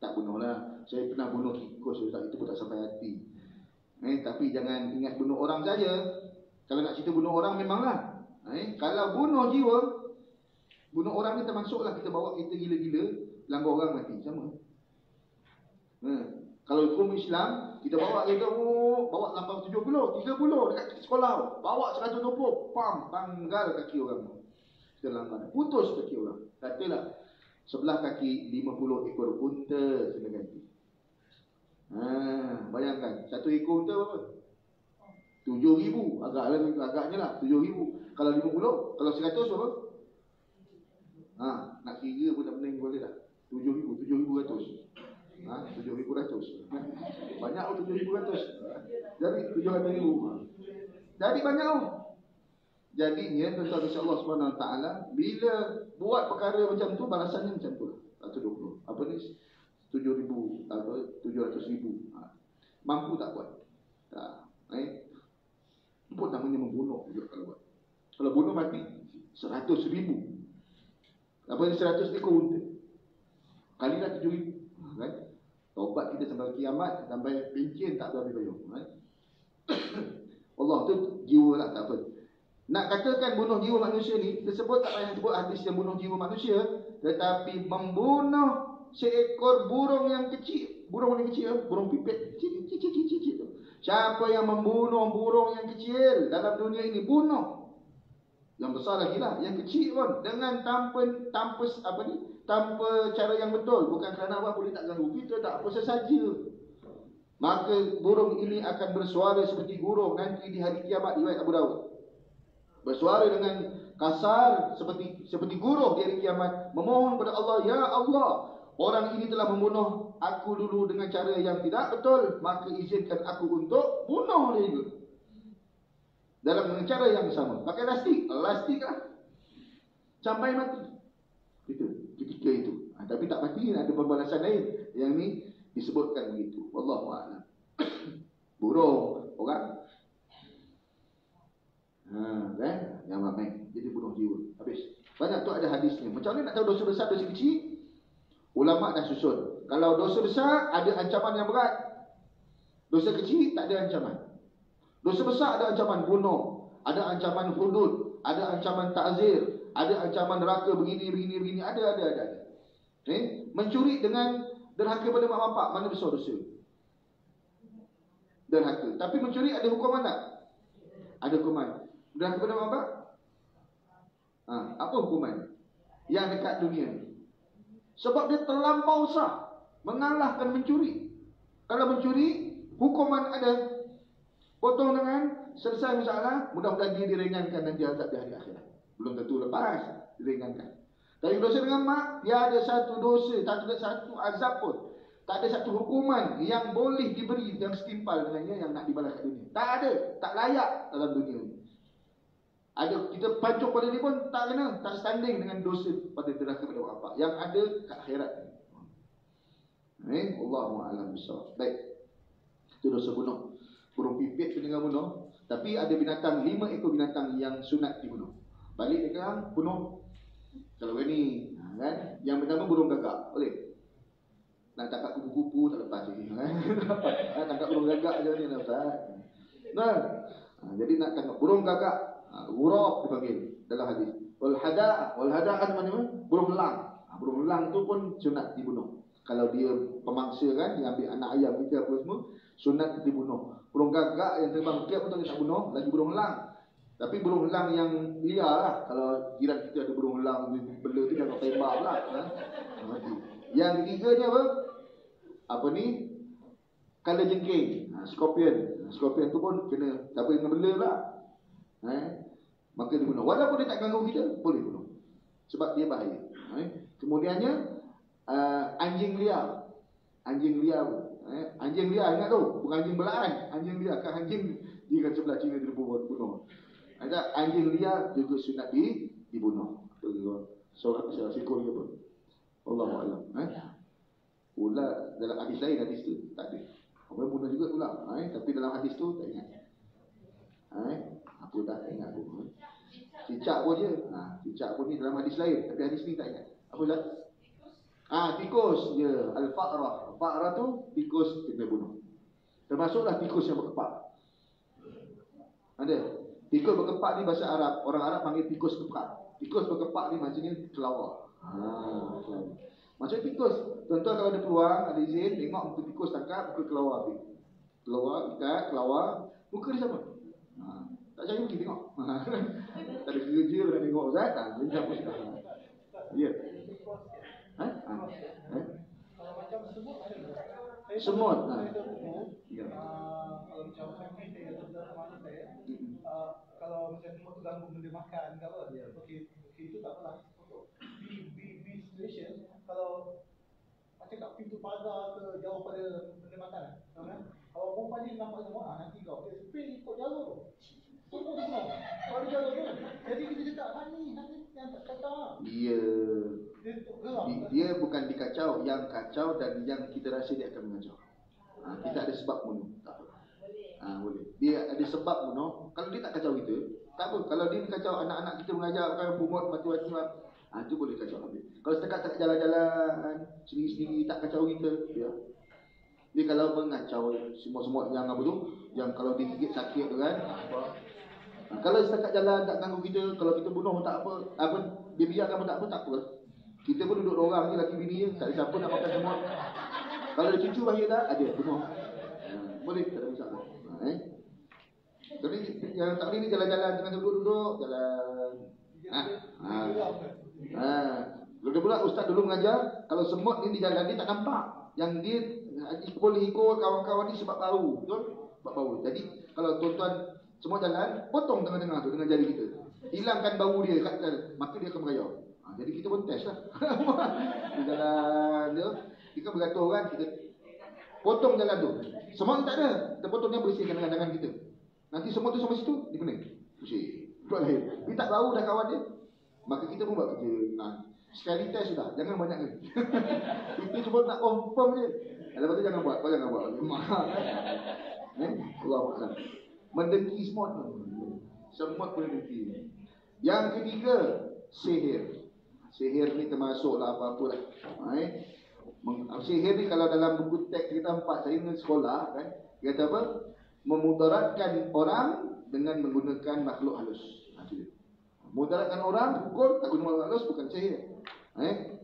[SPEAKER 1] Tak bunuh lah. Saya pernah bunuh tikus, itu pun tak sampai hati. Tapi jangan ingat bunuh orang saja. Kalau nak cerita bunuh orang memanglah. Kalau bunuh jiwa, bunuh orang ni termasuklah kita bawa kereta gila-gila, langgar orang mati, sama. Kalau hukum Islam, kita bawa kereta, bawa 870, 30 dekat sekolah, bawa 120, pam, panggal kaki orang. Kita langgar, putus kaki orang. Katalah sebelah kaki 50 ekor unta kena ganti. Bayangkan, satu ekor unta berapa? 7,000, agaknya lah 7,000. Kalau 50, kalau 100 berapa? Nak kira pun tak pening boleh dah. 7,100. 7,100. Banyak 7,100. Jadi 700,000. Jadi banyak. Jadi ni tuan-tuan insya-Allah Subhanahu Wa Taala bila buat perkara macam tu balasannya macam tu lah. 120. Apa ni? 7,000 atau 700,000. Mampu tak buat? Tak. Pun namanya membunuh juga kalau buat. Kalau bunuh mati 100,000. Apa ni 100 ekor unta? Kalilah 7,000. Kan? Taubat kita sampai kiamat, sampai pencen tak habis bayar. Allah tu jiwa lah, tak apa. Nak katakan bunuh jiwa manusia ni, tersebut tak payah sebut hadis yang bunuh jiwa manusia, tetapi membunuh seekor burung yang kecil. Burung yang kecil, burung pipit kecil. Siapa yang membunuh burung yang kecil dalam dunia ini, bunuh. Yang besar lagi lah, yang kecil pun dengan tanpa cara yang betul, bukan kerana apa boleh tak ganggu kita, tak apa sesaja, maka burung ini akan bersuara seperti burung nanti di hari kiamat, riwayat Abu Dawud. Bersuara dengan kasar seperti guruh di hari kiamat, memohon kepada Allah, ya Allah, orang ini telah membunuh aku dulu dengan cara yang tidak betul, maka izinkan aku untuk bunuh dia juga dalam cara yang sama, pakai lastik lah sampai mati. Itu ketika itu. Tapi tak mati, ada pembalasan lain. Yang ni disebutkan begitu. Wallahu a'lam. Burung orang, kan? Yang ramai jadi bunuh jiwa. Habis. Banyak tu ada hadisnya. Macam mana nak tahu dosa besar, dosa kecil? Ulama dah susun. Kalau dosa besar ada ancaman yang berat, dosa kecil tak ada ancaman. Dosa besar ada ancaman bunuh, ada ancaman hudud, ada ancaman ta'zir, ada ancaman neraka begini, ada. Mencuri dengan derhaka pada mak bapak, mana besar dosa? Derhaka. Tapi mencuri ada hukuman tak? Ada hukuman. Derhaka pada mak bapak? Apa hukuman? Yang dekat dunia ni. Sebab dia terlampau sah, mengalahkan mencuri. Kalau mencuri, hukuman ada. Potong dengan selesai masalah, mudah-mudahan dia diringankan nanti azab di hari akhirat. Belum tentu lepas, diringankan. Tapi dosa dengan mak, dia ada satu dosa, tak ada satu azab pun. Tak ada satu hukuman yang boleh diberi, yang setimpal dengannya, yang nak dibalas kat dunia. Tak ada, tak layak dalam dunia ini. Ada, kita pancung pada ni pun tak kena, tak standing dengan dosa pada derhaka pada bapak. Yang ada kat akhirat. Allahu a'lam bissawab. Baik. Itu dosa bunuh. Burung pipit kena bunuh. Tapi ada binatang, 5 ekor binatang yang sunat dibunuh. Balik dekat bunuh. Kalau ini, kan? Yang pertama burung gagak, boleh. Nak tangkap kupu-kupu tak lepas lagi, kan? Nak tangkap burung gagak je ni dah Ustaz. Jadi nak tangkap burung gagak, gurab dipanggil dalam hadis. Wal hada kan mana? Burung elang. Burung elang tu pun sunat dibunuh. Kalau dia pemangsa kan, dia ambil anak ayam kita apa semua, sunat dibunuh. Burung gagak yang terbang tiap pun tak nak bunuh, lagi burung elang. Tapi burung elang yang liar lah. Kalau jiran kita ada burung elang bela tu jangan tembak pula, kan? Yang ketiganya apa? Apa ni? Kalajengking, scorpion. Scorpion tu pun kena, tak boleh kena bela pula. Maka dibunuh. Walaupun dia tak ganggu kita, boleh bunuh. Sebab dia bahaya. Kemudiannya anjing liar. Anjing liar ingat tu, bukan anjing belaan. Anjing liar, kan anjing dia kat sebelah Cina dia bunuh. Ada anjing liar juga sunat dibunuh. Sorak sikul ke apa? Wallahu a'lam. Pula dalam hadis lain, hadis tu tak ada. Orang bunuh juga pula. Tapi dalam hadis tu tak ingat. Aku tak ingat pun. Cicak pun je. Cicak pun ni dalam hadis lain. Tapi hadis ni tak ingat. Apa Ustaz? Tikus je. Al-fa'rah. Fa'rah tu tikus kena bunuh. Termasuklah tikus yang berkepak. Ada. Tikus berkepak ni bahasa Arab. Orang Arab panggil tikus kepak. Tikus berkepak ni maksudnya kelawar. Maksudnya tikus. Tuan-tuan kalau ada peluang, ada izin, tengok muka tikus tangkap, muka kelawar. Kelawar, ikat, kelawar. Muka dia sama. Tak cari mungkin tengok. Tak ada kerja nak tengok Ustaz. Ya.
[SPEAKER 2] Kalau macam semut ada tak?
[SPEAKER 1] Semut.
[SPEAKER 2] Ya. Kalau macam kita yang teman saya, kalau macam semut tu ganggu benda makan ke apa, okey itu tak apalah. Di situation kalau macam kat pintu pagar ke jauh pada benda makan, kan? Kalau perempuan ni nampak semut, nanti kau dia spray ikut jalur. Semua semua. Kalau jalur tu. Jadi kita cakap ni yang tak kacau.
[SPEAKER 1] Dia bukan dikacau, yang kacau dan yang kita rasa dia akan mengacau. Kita ada sebab bunuh, tak apa. Boleh. Dia ada sebab bunuh. Kalau dia tak kacau kita, tak apa. Kalau dia kacau anak-anak kita mengajar pakai pungut mati-mati, itu boleh kacau habis. Kalau setakat jalan-jalan sendiri-sendiri tak kacau kita, ya. Dia kalau mengacau semua-semua yang apa tu, yang kalau digigit sakit tu kan, kalau setakat jalan tak ganggu kita, kalau kita bunuh tak apa, dia biarkan pun tak apa. Kita pun duduk orang je, laki bini je, tak ada siapa nak makan semua. Kalau ada cucu bahaya tak, ada bunuh. Boleh, tak ada masalah. Jadi yang tak boleh ni jalan-jalan, tengah duduk-duduk, jalan. Lalu pula ustaz dulu mengajar, kalau semut ni di jalan dia tak nampak. Yang dia boleh ikut kawan-kawan ni sebab bau, betul? Sebab bau. Jadi kalau tuan-tuan semua jalan, potong tengah-tengah tu dengan jari kita. Hilangkan bau dia kat jalan, maka dia akan merayau. Jadi kita pun test lah. Di jalan dia, kita beratur kan, kita potong jalan tu. Semua tak ada, kita potongnya bersihkan dengan tangan kita. Nanti semua tu sampai situ, dipening. Bersih. Itu lahir. Dia tak bau dah kawan dia. Maka kita pun buat kerja. Sekali test sudah, jangan banyak kali. Itu cuma nak confirm je. Lepas tu jangan buat, kau jangan buat. Allah Akbar. Mendengki semut. Semut pun dengki. Yang ketiga, sihir. Sihir ni termasuklah apa-apa lah. Sihir ni kalau dalam buku teks kita 4, saya dengan sekolah kan, dia kata apa? Memudaratkan orang dengan menggunakan makhluk halus. Memudaratkan orang, pukul tak guna makhluk halus, bukan sihir.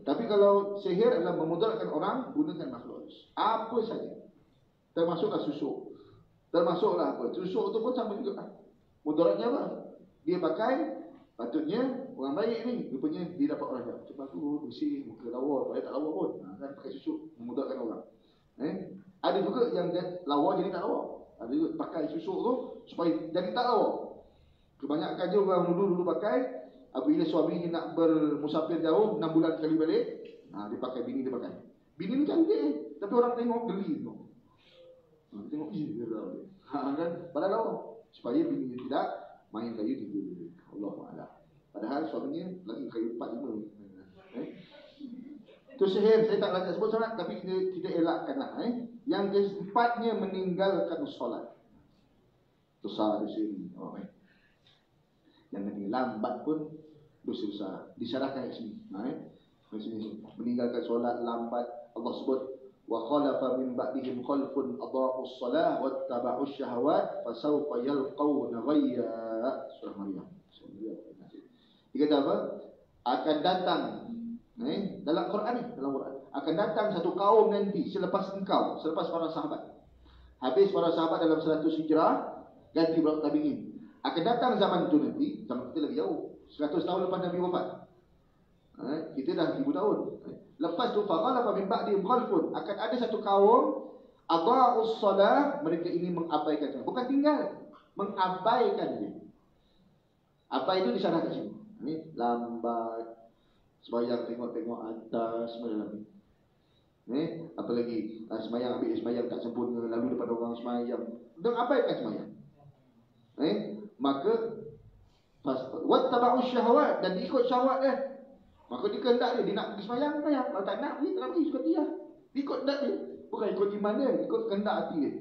[SPEAKER 1] Tapi kalau sihir adalah memudaratkan orang gunakan makhluk halus. Apa saja. Termasuklah susuk. Termasuklah apa? Susuk tu pun sama juga. Mudaratnya apa? Dia pakai, patutnya orang baik ni, rupanya dia dapat orang jahat. Macam bagus, bersih, muka lawa, baik tak lawa pun. Kan pakai susuk, memudaratkan orang. Ada juga yang lawa jadi tak lawa. Ada juga pakai susuk tu supaya jadi tak lawa. Kebanyakan je orang dulu pakai, apabila suami ni nak bermusafir jauh 6 bulan sekali balik, dia pakai, bini dia pakai. Bini ni cantik, tapi orang tengok geli tu. Tengok dia lah. Kan padahal lawa. Supaya bini dia tidak main kayu 3. Allahuakbar. Padahal suaminya lagi kayu 4-5. Itu sihir, saya tak nak sebut sangat, tapi kita elakkanlah. Yang keempatnya meninggalkan solat. Dosa ini. Yang lagi lambat pun dosa besar. Disyarahkan kat sini. Meninggalkan solat lambat. Allah sebut, wa khalafa min ba'dihim khalfun adha'us salah wattaba'us syahawat fasawfa yalqawna ghayya. Surah Maryam. Dia kata apa? Akan datang dalam Quran ni, akan datang satu kaum nanti selepas engkau, selepas para sahabat. Habis para sahabat dalam 100 hijrah, ganti beberapa tabi'in. Akan datang zaman tu nanti, zaman kita lagi jauh, 100 tahun lepas Nabi wafat. Kita dah 1000 tahun. Lepas tu faghalafa min ba'dihim khalfun, akan ada satu kaum adha'us salah, mereka ini mengabaikan salat. Bukan tinggal, mengabaikan dia. Apa itu disyarah kat sini? Ni lambat, sembahyang tengok-tengok atas, semua dalam ni. Apa lagi? Sembahyang, ambil sembahyang tak sempurna, lalu depan orang sembahyang. Dan abaikan sembahyang. Maka wattaba'us syahawat, dan ikut syahwat dia. Maka dia kehendak dia nak pergi sembahyang, kalau tak nak pergi, tak nak pergi, suka dia. Ikut hendak dia. Bukan bukan ikut iman dia, ikut kehendak hati dia.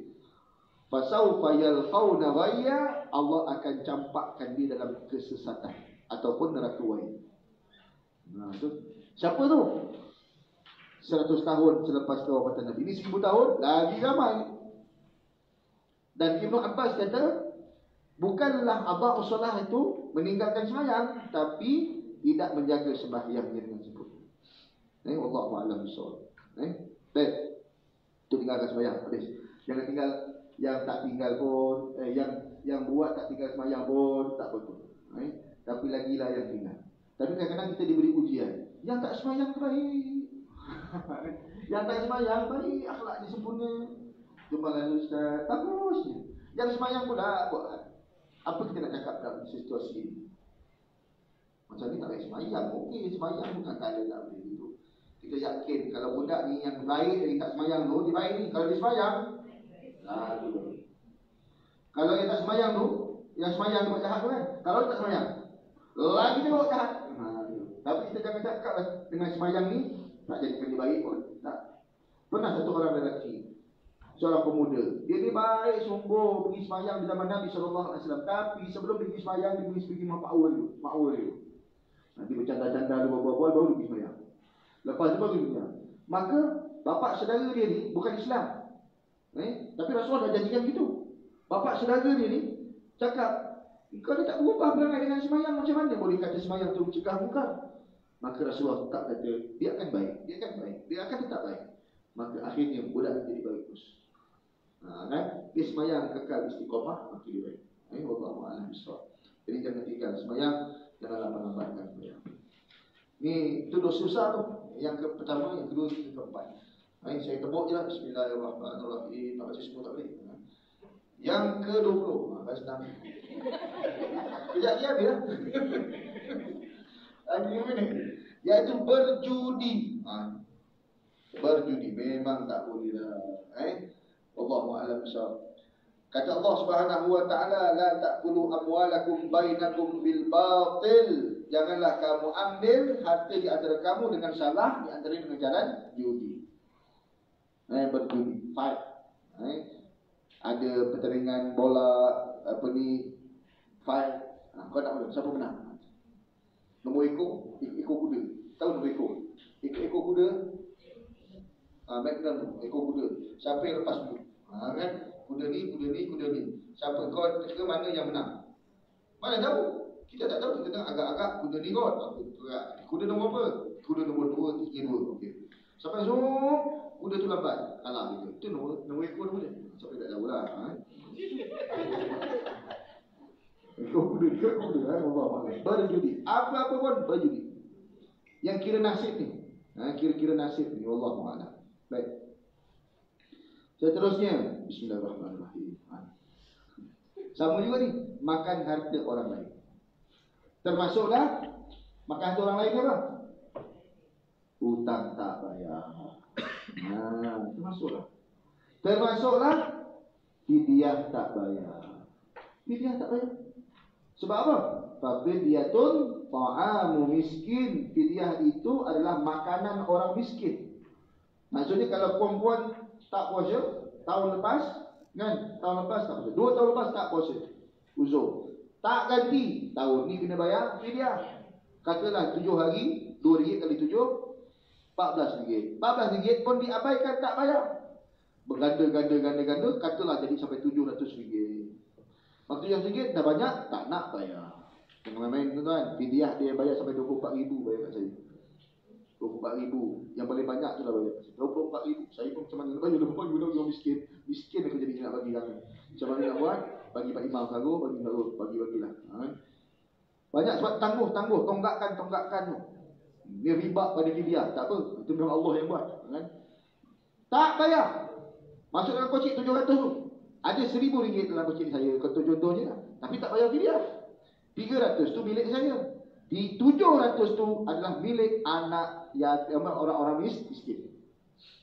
[SPEAKER 1] Fasawfa yalqauna ghayya, Allah akan campakkan dia dalam kesesatan ataupun neraka wahid. Nah, tu siapa tu? 100 tahun selepas kewafatan Nabi. Ini 1000 tahun lagi ramai. Dan Ibnu Abbas kata, bukanlah Abah Usalah itu meninggalkan sembahyang, tapi tidak menjaga sembahyangnya dengan sempurna. Wallahu a'lam bishawab. Baik. Itu tinggalkan sembahyang habis. Jangan tinggal, yang tak tinggal pun, yang buat tak tinggal sembahyang pun tak apa-apa. Tapi lagilah yang tinggal. Tapi kadang-kadang kita diberi ujian. Yang tak sembahyang baik. Yang tak sembahyang baik, akhlaknya sempurna. Jumlah ustaz, bagus. Yang sembahyang pula buat. Apa kita nak cakap dalam situasi ini? Macam ni tak baik sembahyang. Okey, sembahyang bukan kala tak boleh gitu. Kita yakin kalau budak ni yang baik dari tak sembahyang tu, dia baik ni. Kalau dia sembahyang, lalu. Kalau dia tak sembahyang tu, yang sembahyang tu buat jahat tu kan. Kalau dia tak sembahyang, lagi dia buat jahat. Tapi kita jangan cakap dengan sembahyang ni tak jadikan dia baik pun. Tak. Pernah satu orang lelaki, seorang pemuda, dia ni baik, sombong, pergi sembahyang di zaman Nabi SAW. Tapi sebelum pergi sembahyang, dia pergi makawal dulu. Nanti bercanda-canda dulu, berbual-bual, baru pergi sembahyang. Lepas tu baru pergi sembahyang. Maka bapak saudara dia ni bukan Islam, tapi Rasulullah dah janjikan gitu. Bapak saudara dia ni cakap, kau ni tak berubah perangai dengan sembahyang, macam mana boleh kata sembahyang tu mencegah muka? Maka Rasulullah tak kata, dia akan baik, dia akan tetap baik. Maka akhirnya budak jadi baik terus. Kan? Dia sembahyang kekal istiqamah, maka dia baik. Wallahu a'lam bishawab. Jadi jangan tinggal sembahyang, jangan lambat-lambatkan sembahyang. Ni itu dosa susah tu. Yang pertama, yang kedua, yang keempat. Saya tebuk je lah. Bismillahirrahmanirrahim. Nak baca semua tak boleh. Yang ke-20. Baca senang. Kejap dia habis lah. Lagi ni. Iaitu berjudi. Berjudi. Memang tak boleh lah. Wallahu a'lam bishawab. Kata Allah Subhanahu wa taala, la ta'kulu amwalakum bainakum bil batil. Janganlah kamu ambil harta di antara kamu dengan salah, di antara dengan jalan judi. Berjudi, fight. Ada pertandingan bola fight. Kau nak menang, siapa menang? Nombor ekor kuda. Tahu nombor ekor? Ekor kuda. Magnum ekor kuda. Siapa yang lepas dulu? Kan? Kuda ni. Siapa kau ke mana yang menang? Mana tahu? Kita tak tahu. Kita tengok agak-agak kuda ni kot. Kuda nombor apa? Kuda nombor 2, 3, 2. Okey. Sampai semua kuda tu lambat. Kalah gitu. Itu nombor ekor dia. Sampai tak tahulah. Ekor kuda. Allah. Berjudi. Apa-apa pun berjudi. Yang kira nasib ni. Kira-kira nasib ni. Wallahu'alam. Baik. Seterusnya, bismillahirrahmanirrahim. Sama juga ni, makan harta orang lain. Termasuklah makan harta orang lain apa? Hutang tak bayar. Termasuklah fidyah tak bayar. Sebab apa? Fidyatun ta'amu miskin. Fidyah itu adalah makanan orang miskin. Maksudnya kalau perempuan tak puasa tahun lepas, kan? Tahun lepas tak puasa. 2 tahun lepas tak puasa. Uzur. Tak ganti. Tahun ni kena bayar fidyah. Katalah 7 hari, RM2 kali 7, RM14. RM14 pun diabaikan tak bayar. Berganda. Katalah jadi sampai RM700. Waktu yang sikit dah banyak, tak nak bayar. Jangan main-main tuan-tuan. Fidyah dia bayar sampai RM24,000 bayar kat saya. RM24,000. Yang paling banyak tu lah bayar. RM24,000. Saya pun macam mana nak bayar RM24,000 orang miskin. Miskin aku jadi nak bagi kami. Macam mana nak buat? Bagi Pak Imam sagu, bagi-bagilah. Banyak sebab tangguh. Tonggakkan tu. Dia riba pada fidyah. Tak apa. Itu memang Allah yang buat. Kan? Tak bayar. Masuk dalam kocik RM700 tu. Ada RM1,000 dalam kocik saya. Contoh contohnya lah. Tapi tak bayar fidyah. RM300 tu milik saya. Di RM700 tu adalah milik anak orang-orang miskin.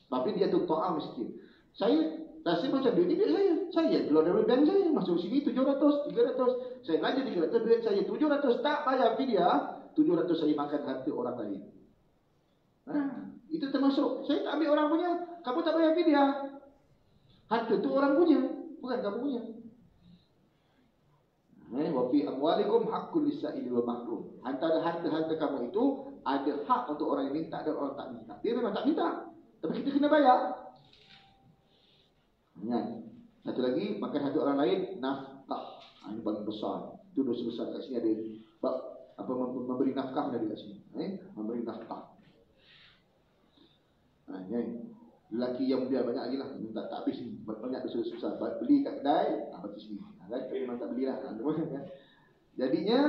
[SPEAKER 1] Tapi dia tu ta'am miskin. Saya rasa macam duit ni duit saya keluar dari bank saya, masuk sini RM700, RM300. Saya ngajar RM300, duit saya RM700, tak bayar fidyah. RM700 saya makan harta orang lain. Itu termasuk. Saya tak ambil orang punya, kamu tak bayar fidyah. Harta tu orang punya, bukan kamu punya. Wa fi amwalikum haqqul lis-sa'ili wal mahrum. Antara harta-harta kamu itu ada hak untuk orang yang minta dan orang tak minta. Dia memang tak minta, tapi kita kena bayar. Satu lagi, makan harta orang lain, nafkah. Ini paling besar. Itu dosa besar. Kat sini ada bab apa, memberi nafkah ada kat sini. Memberi nafkah. Lelaki yang dia banyak lagi lah, minta tak habis ni, banyak dosa besar. Beli kat kedai, bagi sini. Kan memang tak belilah. Jadinya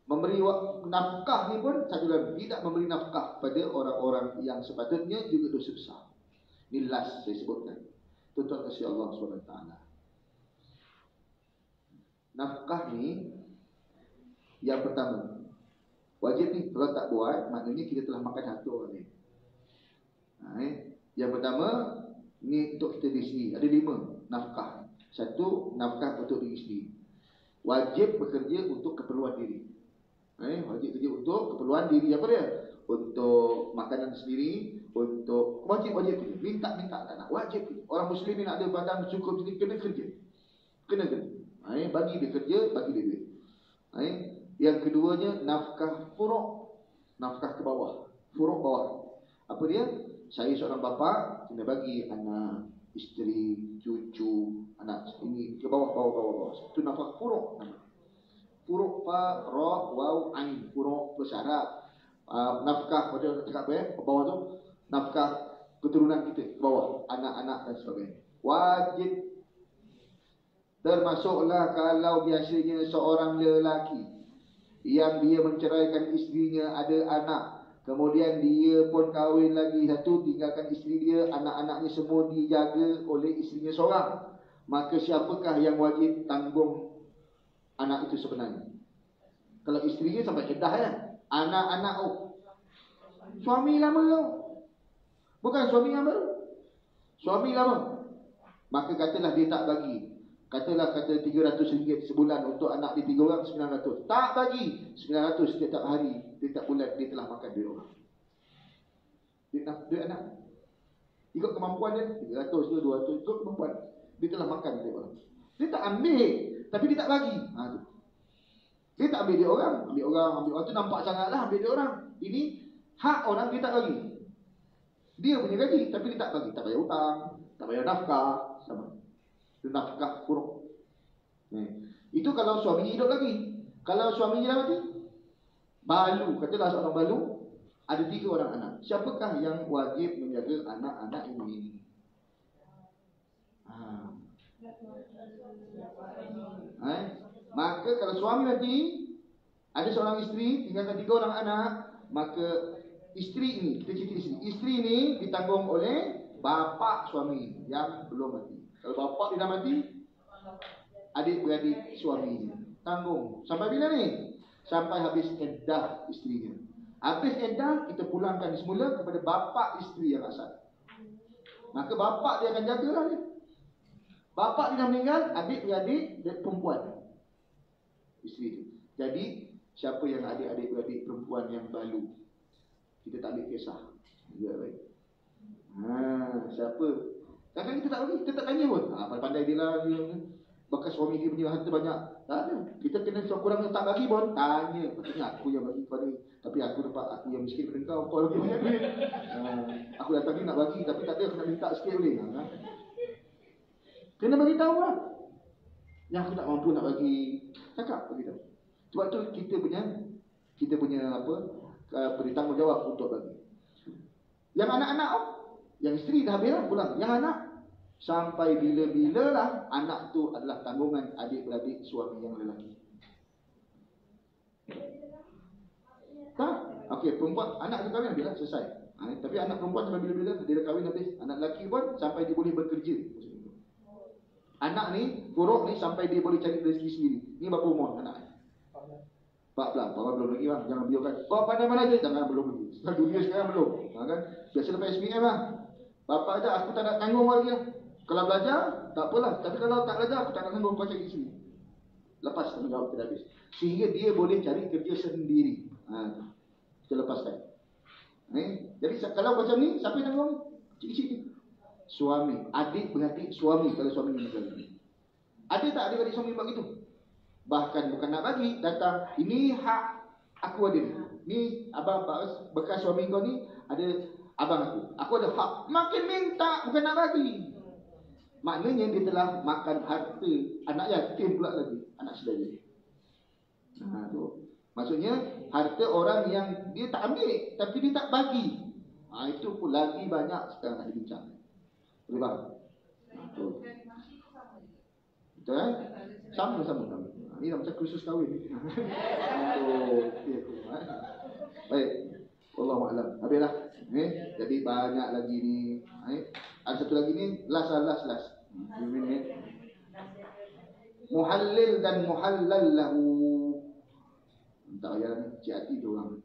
[SPEAKER 1] memberi nafkah ni pun satu lagi, tidak memberi nafkah pada orang-orang yang sepatutnya juga dosa besar. Ini last saya sebutkan. Tuan-tuan kasih Allah SWT. Nafkah ni yang pertama, wajib ni. Kalau tak buat, maknanya kita telah makan harta orang lain. Yang pertama, ni untuk kita diri sendiri. Ada 5 nafkah. Satu, nafkah untuk diri sendiri. Wajib bekerja untuk keperluan diri. Wajib bekerja untuk keperluan diri. Apa dia? Untuk makanan sendiri, untuk wajib kerja. Minta tak nak, wajib kerja. Orang Muslim ni nak ada badan cukup sendiri, kena kerja. Kena. Bagi dia kerja, bagi dia duit. Yang keduanya, nafkah furuk. Nafkah ke bawah. Furuk bawah. Apa dia? Saya seorang bapa, kena bagi anak, isteri, cucu, anak ini ke bawah. Itu nafkah furuk. Furuk, fa, ra, waw, ain. Furuk bersyarat. Nafkah pada cakap bawah tu, nafkah keturunan kita ke bawah, anak-anak dan sebagainya. Wajib. Termasuklah kalau biasanya seorang lelaki yang dia menceraikan isterinya, ada anak, kemudian dia pun kahwin lagi satu, tinggalkan isteri dia, anak-anaknya semua dijaga oleh isterinya seorang, maka siapakah yang wajib tanggung anak itu sebenarnya? Kalau isterinya sampai iddah kan, anak-anak suami lama bukan suami yang baru, suami lama, maka katalah dia tak bagi, kata RM300 sebulan untuk anak dia 3 orang, 900. Tak bagi 900 setiap hari, setiap bulan, dia telah makan duit orang. Duit anak. Ikut kemampuan dia, 300 ke 200, ikut kemampuan. Dia telah makan duit orang. Dia tak ambil, tapi dia tak bagi. Dia tak ambil duit orang, ambil orang tu nampak sangatlah ambil duit orang. Ini hak orang, dia tak bagi. Dia punya gaji, tapi dia tak bagi. Tak bayar hutang, tak bayar nafkah, sama. Nafkah furuk. Itu kalau suaminya hidup lagi. Kalau suaminya dah mati, balu, katalah seorang balu, ada 3 orang anak. Siapakah yang wajib menjaga anak-anak ini? Maka kalau suami mati, ada seorang isteri, tinggalkan 3 orang anak, maka isteri ini, kita cerita isteri. Isteri ini ditanggung oleh bapa suami yang belum mati. Kalau bapa dia dah mati, adik-beradik suami tanggung. Sampai bila ni? Sampai habis iddah isterinya. Habis iddah, kita pulangkan semula kepada bapa isteri yang asal. Maka bapa dia akan jagalah dia. Bapa dia dah meninggal, adik-beradik dia perempuan isteri itu. Jadi siapa yang adik-beradik perempuan yang balu, kita tak ambil kisah. Ya, baik. Siapa? Kadang kita tak bagi, kita tak tanya pun. Pandai dia lah, bekas suami dia punya harta banyak. Tak ada. Kita kena sekurang tak bagi pun tanya. Patutnya aku yang bagi kepada ni, tapi aku dapat, aku yang miskin pada kau lagi banyak duit. Aku datang ni nak bagi, tapi tak ada, aku nak minta sikit boleh. Kena bagi tahu lah. Yang aku tak mampu nak bagi, cakap bagi tahu. Sebab tu kita punya bertanggungjawab untuk bagi. Yang anak-anak yang isteri dah habis lah, pulang. Yang anak, sampai bila-bila lah anak tu adalah tanggungan adik-beradik suami yang lelaki. Tak? Okey, perempuan, anak tu kahwin habis lah, selesai. Tapi anak perempuan sampai bila-bila, dia dah kahwin habis. Anak lelaki pun sampai dia boleh bekerja. Anak ni, furuk ni sampai dia boleh cari rezeki sendiri. Ni berapa umur anak ni? 14, Papa belum lagi bang, jangan biarkan. Kau pandai mana lagi? Jangan, belum lagi. Sekarang dunia sekarang belum. Kan? Biasa lepas SPM lah. Bapa aja, aku tak nak tanggung lagi lah. Kalau belajar, tak apalah. Tapi kalau tak belajar, aku tak nak tanggung, kau cari sini. Lepas tanggungjawab kita habis. Sehingga dia boleh cari kerja sendiri. Kita lepaskan. Jadi kalau macam ni, siapa yang tanggung? Cik-cik ni. Suami, adik-beradik suami kalau suami ni macam ni. Ada tak adik-beradik suami buat gitu? Bahkan bukan nak bagi, datang, ini hak aku ada ni. Ni abang bekas suami kau ni ada abang aku. Aku ada hak. Makin minta, bukan nak bagi. Maknanya dia telah makan harta anak yatim pula lagi, anak saudara. Tu. Maksudnya harta orang yang dia tak ambil tapi dia tak bagi. Itu pun lagi banyak sekarang nak dibincang. Boleh faham? Tu. Betul kan? Sama-sama kami. Ini dah macam kursus kahwin ni. Baik. Wallahualam. Habislah. Jadi banyak lagi ni. Ada satu lagi ni. Last. Muhallil dan muhallal lahu. Tak payah ni. Cik hati tu orang.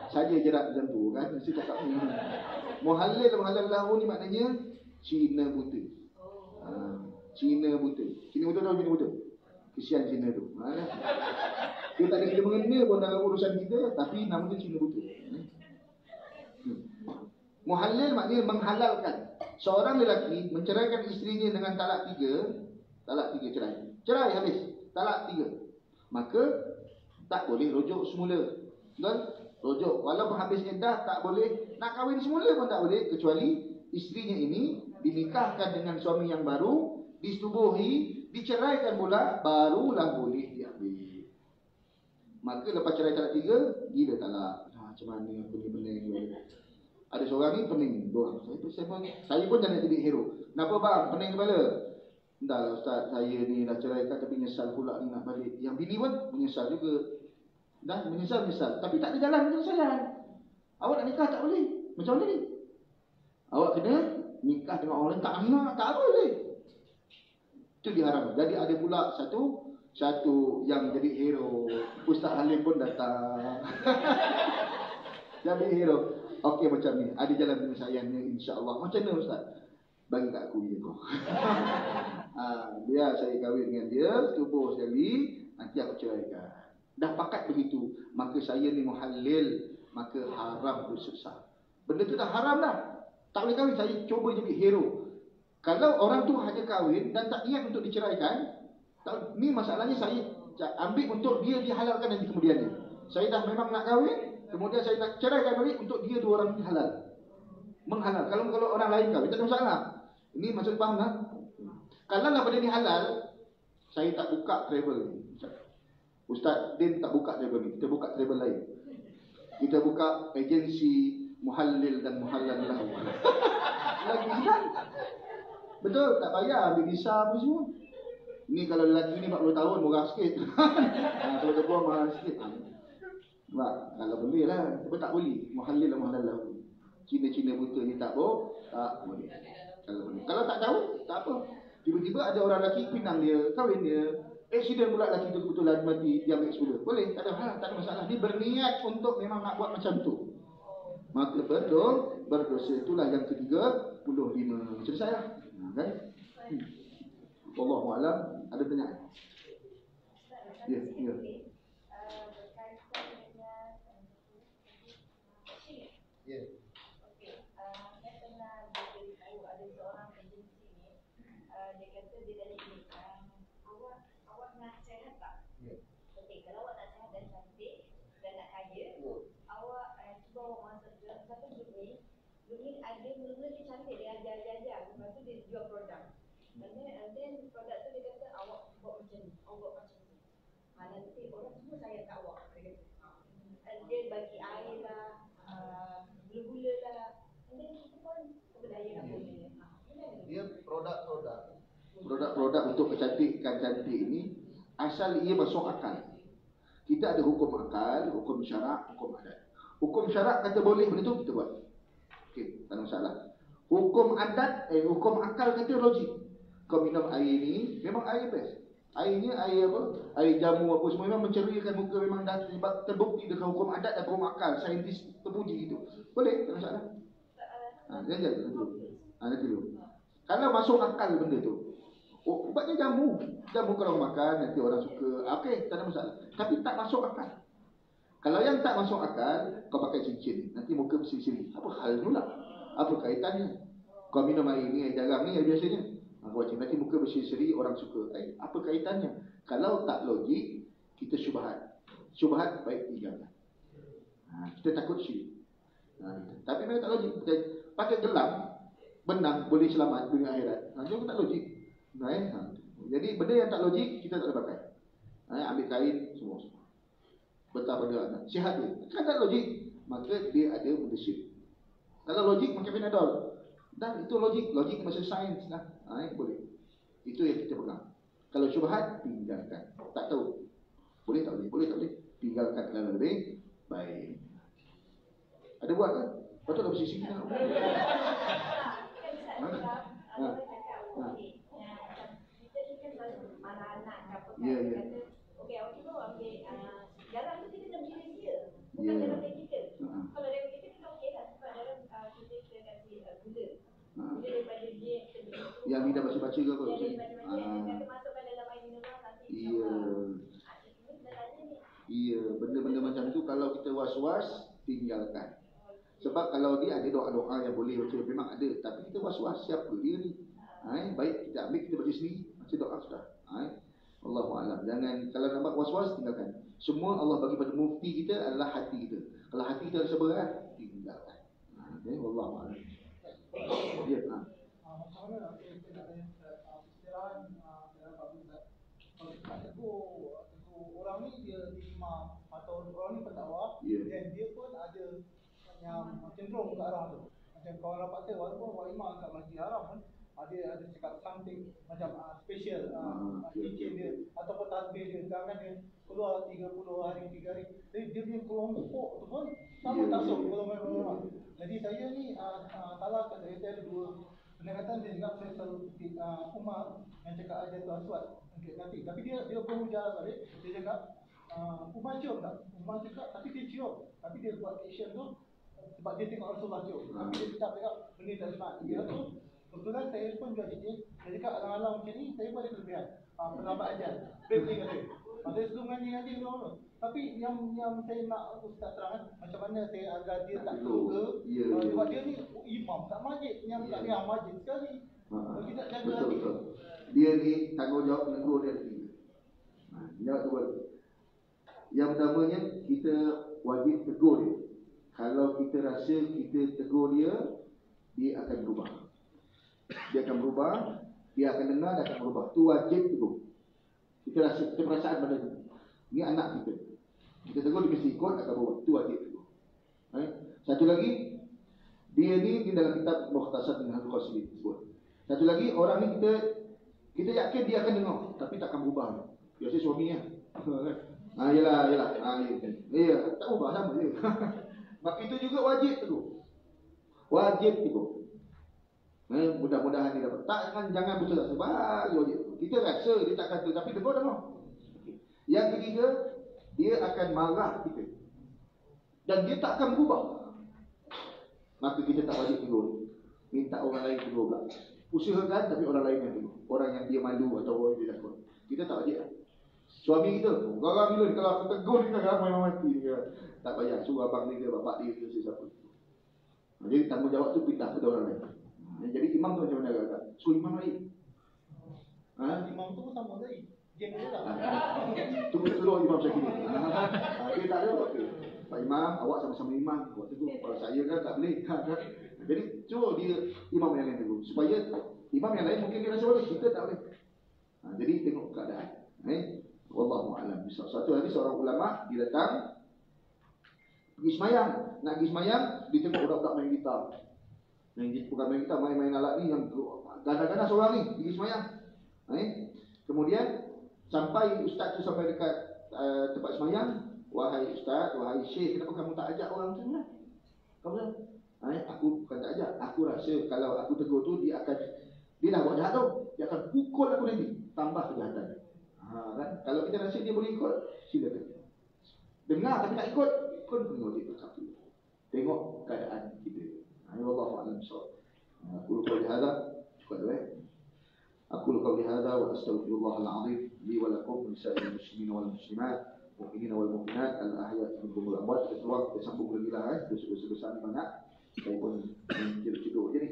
[SPEAKER 1] Saja jerak macam tu kan. Mesti cakap ni. Muhallil dan muhallal lahu ni maknanya Cina buta. Cina buta. Cina buta tahu Cina buta? Kesian Cina tu. Dia tak ada kena mengena pun dalam urusan kita, tapi nama dia Cina buta. Muhallil maknanya menghalalkan. Seorang lelaki menceraikan isterinya dengan talak 3 cerai. Cerai habis, talak 3. Maka tak boleh rujuk semula. Dan rujuk walaupun habis iddah tak boleh, nak kahwin semula pun tak boleh, kecuali isterinya ini dinikahkan dengan suami yang baru, disetubuhi, diceraikan pula, barulah boleh diambil. Maka lepas cerai talak 3, gila talak. Macam mana aku ni pening. Ada seorang ni pening. Saya pun jangan jadi hero. Kenapa bang? Pening kepala. Dah lah Ustaz, saya ni dah ceraikan tapi menyesal pula ni nak balik. Yang bini pun menyesal juga. Dah menyesal. Tapi tak ada jalan penyelesaian. Awak nak nikah tak boleh. Macam mana ni? Awak kena nikah dengan orang lain. Tak boleh. Itu diharam. Jadi ada pula satu yang jadi hero. Ustaz Halim pun datang. Jadi hero. Okey macam ni. Ada jalan penyelesaiannya insya-Allah. Macam mana Ustaz? Bagi kat aku dia kau. Biar saya kahwin dengan dia, tubuh sekali, nanti aku ceraikan. Dah pakat begitu, maka saya ni muhallil, maka haram bersusah. Benda tu dah haram dah. Tak boleh kahwin, saya cuba jadi hero. Kalau orang tu hanya kahwin dan tak niat untuk diceraikan, ni masalahnya saya ambil untuk dia dihalalkan nanti kemudiannya. Saya dah memang nak kahwin, kemudian saya nak ceraikan balik untuk dia dua orang ni halal. Menghalal. Kalau orang lain kahwin, tak ada masalah. Ini maksud faham tak? Kalau lah benda ni halal, saya tak buka travel ni. Ustaz Din tak buka travel ni. Kita buka travel lain. Kita buka agensi muhallil dan muhallal lahu. Lagi kan? Betul, tak payah ambil visa apa semua. Ni kalau lelaki ni 40 tahun murah sikit. Kalau dia buang mahal sikit. Sebab kalau boleh lah, tapi tak boleh. Muhallil dan muhallal lahu. Cina-Cina buta ni tak boleh. Kalau tak tahu, tak apa. Tiba-tiba ada orang lelaki pinang dia, kahwin dia, aksiden pula lelaki tu kebetulan mati, dia ambil sepuluh. Boleh, tak ada masalah. Dia berniat untuk memang nak buat macam tu. Maka berdosa. Itulah yang ke-35. Selesai lah. Kan? Wallahualam. Ada pertanyaan? Ya. Ya.
[SPEAKER 3] Mungkin ada mula dia cantik, dia ajar-ajar. Lepas tu dia jual produk. And then produk tu dia kata awak buat macam ni, awak buat macam ni. Nanti orang semua sayang kat awak. Dia bagi air lah, gula-gula lah. And then kita pun berdaya nak boleh.
[SPEAKER 1] Dia produk untuk kecantikan cantik ini asal ia masuk akal. Kita ada hukum akal, hukum syarak, hukum adat. Hukum syarak kata boleh benda tu, kita buat. Okey, tak ada masalah. Hukum adat, hukum akal kata logik. Kau minum air ni, memang air best. Airnya air apa? Air jamu apa semua memang menceriakan muka, memang dah terbukti dengan hukum adat dan hukum akal. Saintis terpuji itu. Boleh, tak ada masalah. Jangan dulu. Nanti dulu. Kalau masuk akal benda tu. Ubatnya jamu. Jamu kalau makan nanti orang suka. Okey, tak ada masalah. Tapi tak masuk akal. Kalau yang tak masuk akal, kau pakai cincin, nanti muka berseri-seri. Apa hal pula? Apa kaitannya? Kau minum air ni, air garam ni, air biasanya. Kau cakap nanti muka berseri-seri, orang suka. Apa kaitannya? Kalau tak logik, kita syubhat. Syubhat baik tinggalkan. Kita takut syirik. Tapi mereka tak logik. Pakai gelang, benang boleh selamat dunia akhirat. Itu tak logik. Jadi benda yang tak logik, kita tak boleh pakai. Ambil kain, semua. Betapa dia sihat dia. Kan tak logik, maka dia ada benda syirik. Kalau logik, makan Panadol. Dan itu logik. Logik macam sains lah. Boleh. Itu yang kita pegang. Kalau syubhat, tinggalkan. Tak tahu. Boleh tak boleh? Boleh tak boleh? Tinggalkan kalau lebih baik. Ada buat kan? Betul tak bersisi kita? Ya.
[SPEAKER 3] Okey, awak tu ambil garam tu kita dah beli dia. Bukan dalam beg kita. Kalau dalam beg kita okey lah sebab dalam kita kasih gula. Gula daripada dia
[SPEAKER 1] yang Mida baca-baca ke apa?
[SPEAKER 3] Yang kita masukkan dalam air mineral nanti.
[SPEAKER 1] Iya, benda-benda macam tu kalau kita was-was, tinggalkan. Sebab kalau dia ada doa-doa yang boleh baca, memang ada. Tapi kita was-was, siapa dia ni? Baik, kita ambil, kita baca sendiri. Baca doa sudah. Allahu'alam. Jangan, kalau nampak was-was, tinggalkan. Semua Allah bagi pada mufti kita adalah hati kita. Kalau hati kita rasa berat, tinggalkan. Allahu'alam. Ya,
[SPEAKER 2] macam mana kita nak istirahat dalam bab Ustaz? Kalau kita nak tegur orang ni dia imam atau orang ni pendakwa, dan dia pun ada yang cenderung ke arah tu. Macam kawan rapat saya, walaupun orang imam kat Masjid Haram pun ada cakap something macam special teaching dia ataupun tasbih dia, jangan dia keluar 30 hari 3 hari. Jadi dia punya kelompok tu pun sama taksub golongan-golongan. Jadi saya ni salah kat saya ada dua pendekatan. Dia cakap saya selalu Umar yang cakap ada tu aswad nanti. Tapi dia berhujah balik. Dia cakap Umar cium tak? Umar cakap tapi dia cium. Tapi dia buat action tu sebab dia tengok Rasulullah cium. Tapi dia cakap benda tak sunat. Dia tu kebetulan saya pun jual cincin. Dia cakap alang-alang macam ni saya pun ada kelebihan. Penampak ajar. Baik kata. Saya suruh ngaji dulu. Tapi yang saya nak Ustaz terangkan macam mana saya agar dia tak terluka. Sebab dia ni imam tak masjid, yang tak yang masjid sekali. Kalau kita jaga hati.
[SPEAKER 1] Betul. Dia ni tanggungjawab negur dia tinggi. Jawab tu baru. Yang pertamanya kita wajib tegur dia. Kalau kita rasa kita tegur dia, dia akan berubah. Dia akan berubah, dia akan dengar, dia akan berubah. Tu wajib tegur. Kita rasa, kita perasaan pada itu. Ini anak kita. Kita tegur dia mesti ikut, akan berubah. Tu wajib tegur. Satu lagi, dia ni dalam kitab Mukhtasar bin Abdul Qasim disebut. Satu lagi, orang ni kita yakin dia akan dengar, tapi tak akan berubah. Biasa suami ya. Yelah. Ya, tak ubah sama je. Maka itu juga wajib tegur. Wajib tegur. Mudah-mudahan dia dapat. Jangan betul tak sebab wajib. Kita rasa dia tak kata, tapi tegur dah mau. Yang ketiga, dia akan marah kita. Dan dia tak akan berubah. Maka kita tak wajib tegur. Minta orang lain tegur pula. Usahakan tapi orang lain yang tegur. Orang yang dia malu atau orang yang dia takut. Kita tak wajib. Suami kita, garang bila kalau aku tegur dia garang memang mati dia. Tak payah suruh abang dia, bapak dia, siapa. Jadi tanggungjawab tu pindah pada orang lain. Jadi imam tu macam mana agak? Suruh imam lain.
[SPEAKER 2] Imam tu sama tadi. Dia tak.
[SPEAKER 1] Tunggu keluar imam saya kini. Dia tak ada apa. Pak Imam, awak sama-sama imam. Awak tegur. Kalau saya kan tak boleh. Jadi suruh dia imam yang lain tegur. Supaya imam yang lain mungkin dia rasa boleh. Kita tak boleh. Jadi tengok keadaan. Wallahu'alam. Satu hari seorang ulama dia datang pergi semayang. Nak pergi semayang, dia tengok budak-budak main gitar. Bukan main gitar, main alat ni yang ganas-ganas orang ni pergi semayang. Kemudian sampai ustaz tu sampai dekat tempat semayang. Wahai ustaz, wahai syekh, kenapa kamu tak ajak orang tu lah? Kamu aku bukan tak ajak. Aku rasa kalau aku tegur tu dia dah buat jahat tu. Dia akan pukul aku nanti. Tambah kejahatan. Kan? Kalau kita rasa dia boleh ikut, silakan. Dengar tapi tak ikut, pun wajib bersatu. Tengok keadaan kita. Wallahu'alam bissawab. Aku qawli hadza, cukup dulu. Aku qawli hadza wa astaghfirullahal azim li wa lakum wa lisa'il muslimin wal muslimat. mukminin wal mukminat al-ahya minkum wal amwat. Kita keluar, kita sambung lagi lah dosa-dosa besar ni banyak. Saya pun cedok je ni.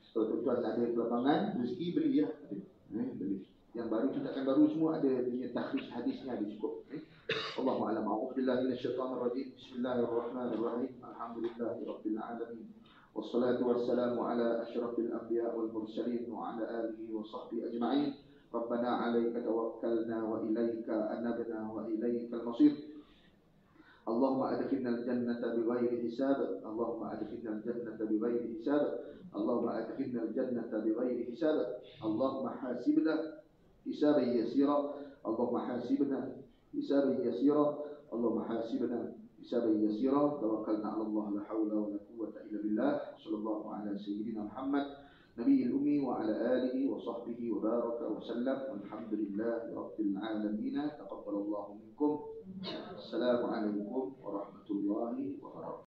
[SPEAKER 1] Kalau tuan-tuan ada kelapangan rezeki, beli lah. Beli. Yang baru, cetakan baru semua ada punya takhris hadisnya, ada cukup. Allahu a'lam. A'udzubillahi minasyaitonir rajim. Bismillahirrahmanirrahim. Alhamdulillahirabbil alamin. Wassalatu wassalamu ala asyrafil anbiya wal mursalin wa ala alihi wa sahbihi ajma'in. Rabbana 'alaika tawakkalna wa ilaika anabna wa ilaikal masir. Allahumma adkhilna al-jannata bighairi hisab. Allahumma adkhilna al-jannata bighairi hisab. Allahumma adkhilna al-jannata bighairi hisab. Allahumma hasibna hisaban yasira. Allahumma hasibna hisaban yasira. Allahumma hasibna hisaban yasira. Tawakkalna 'ala Allah, la haula wa la quwwata illa billah. Sallallahu ala sayyidina Muhammad nabiyil ummi wa ala alihi wa sahbihi wa baraka wa sallam. Walhamdulillahi rabbil alamin. Taqabbalallahu minkum. Assalamualaikum warahmatullahi wabarakatuh.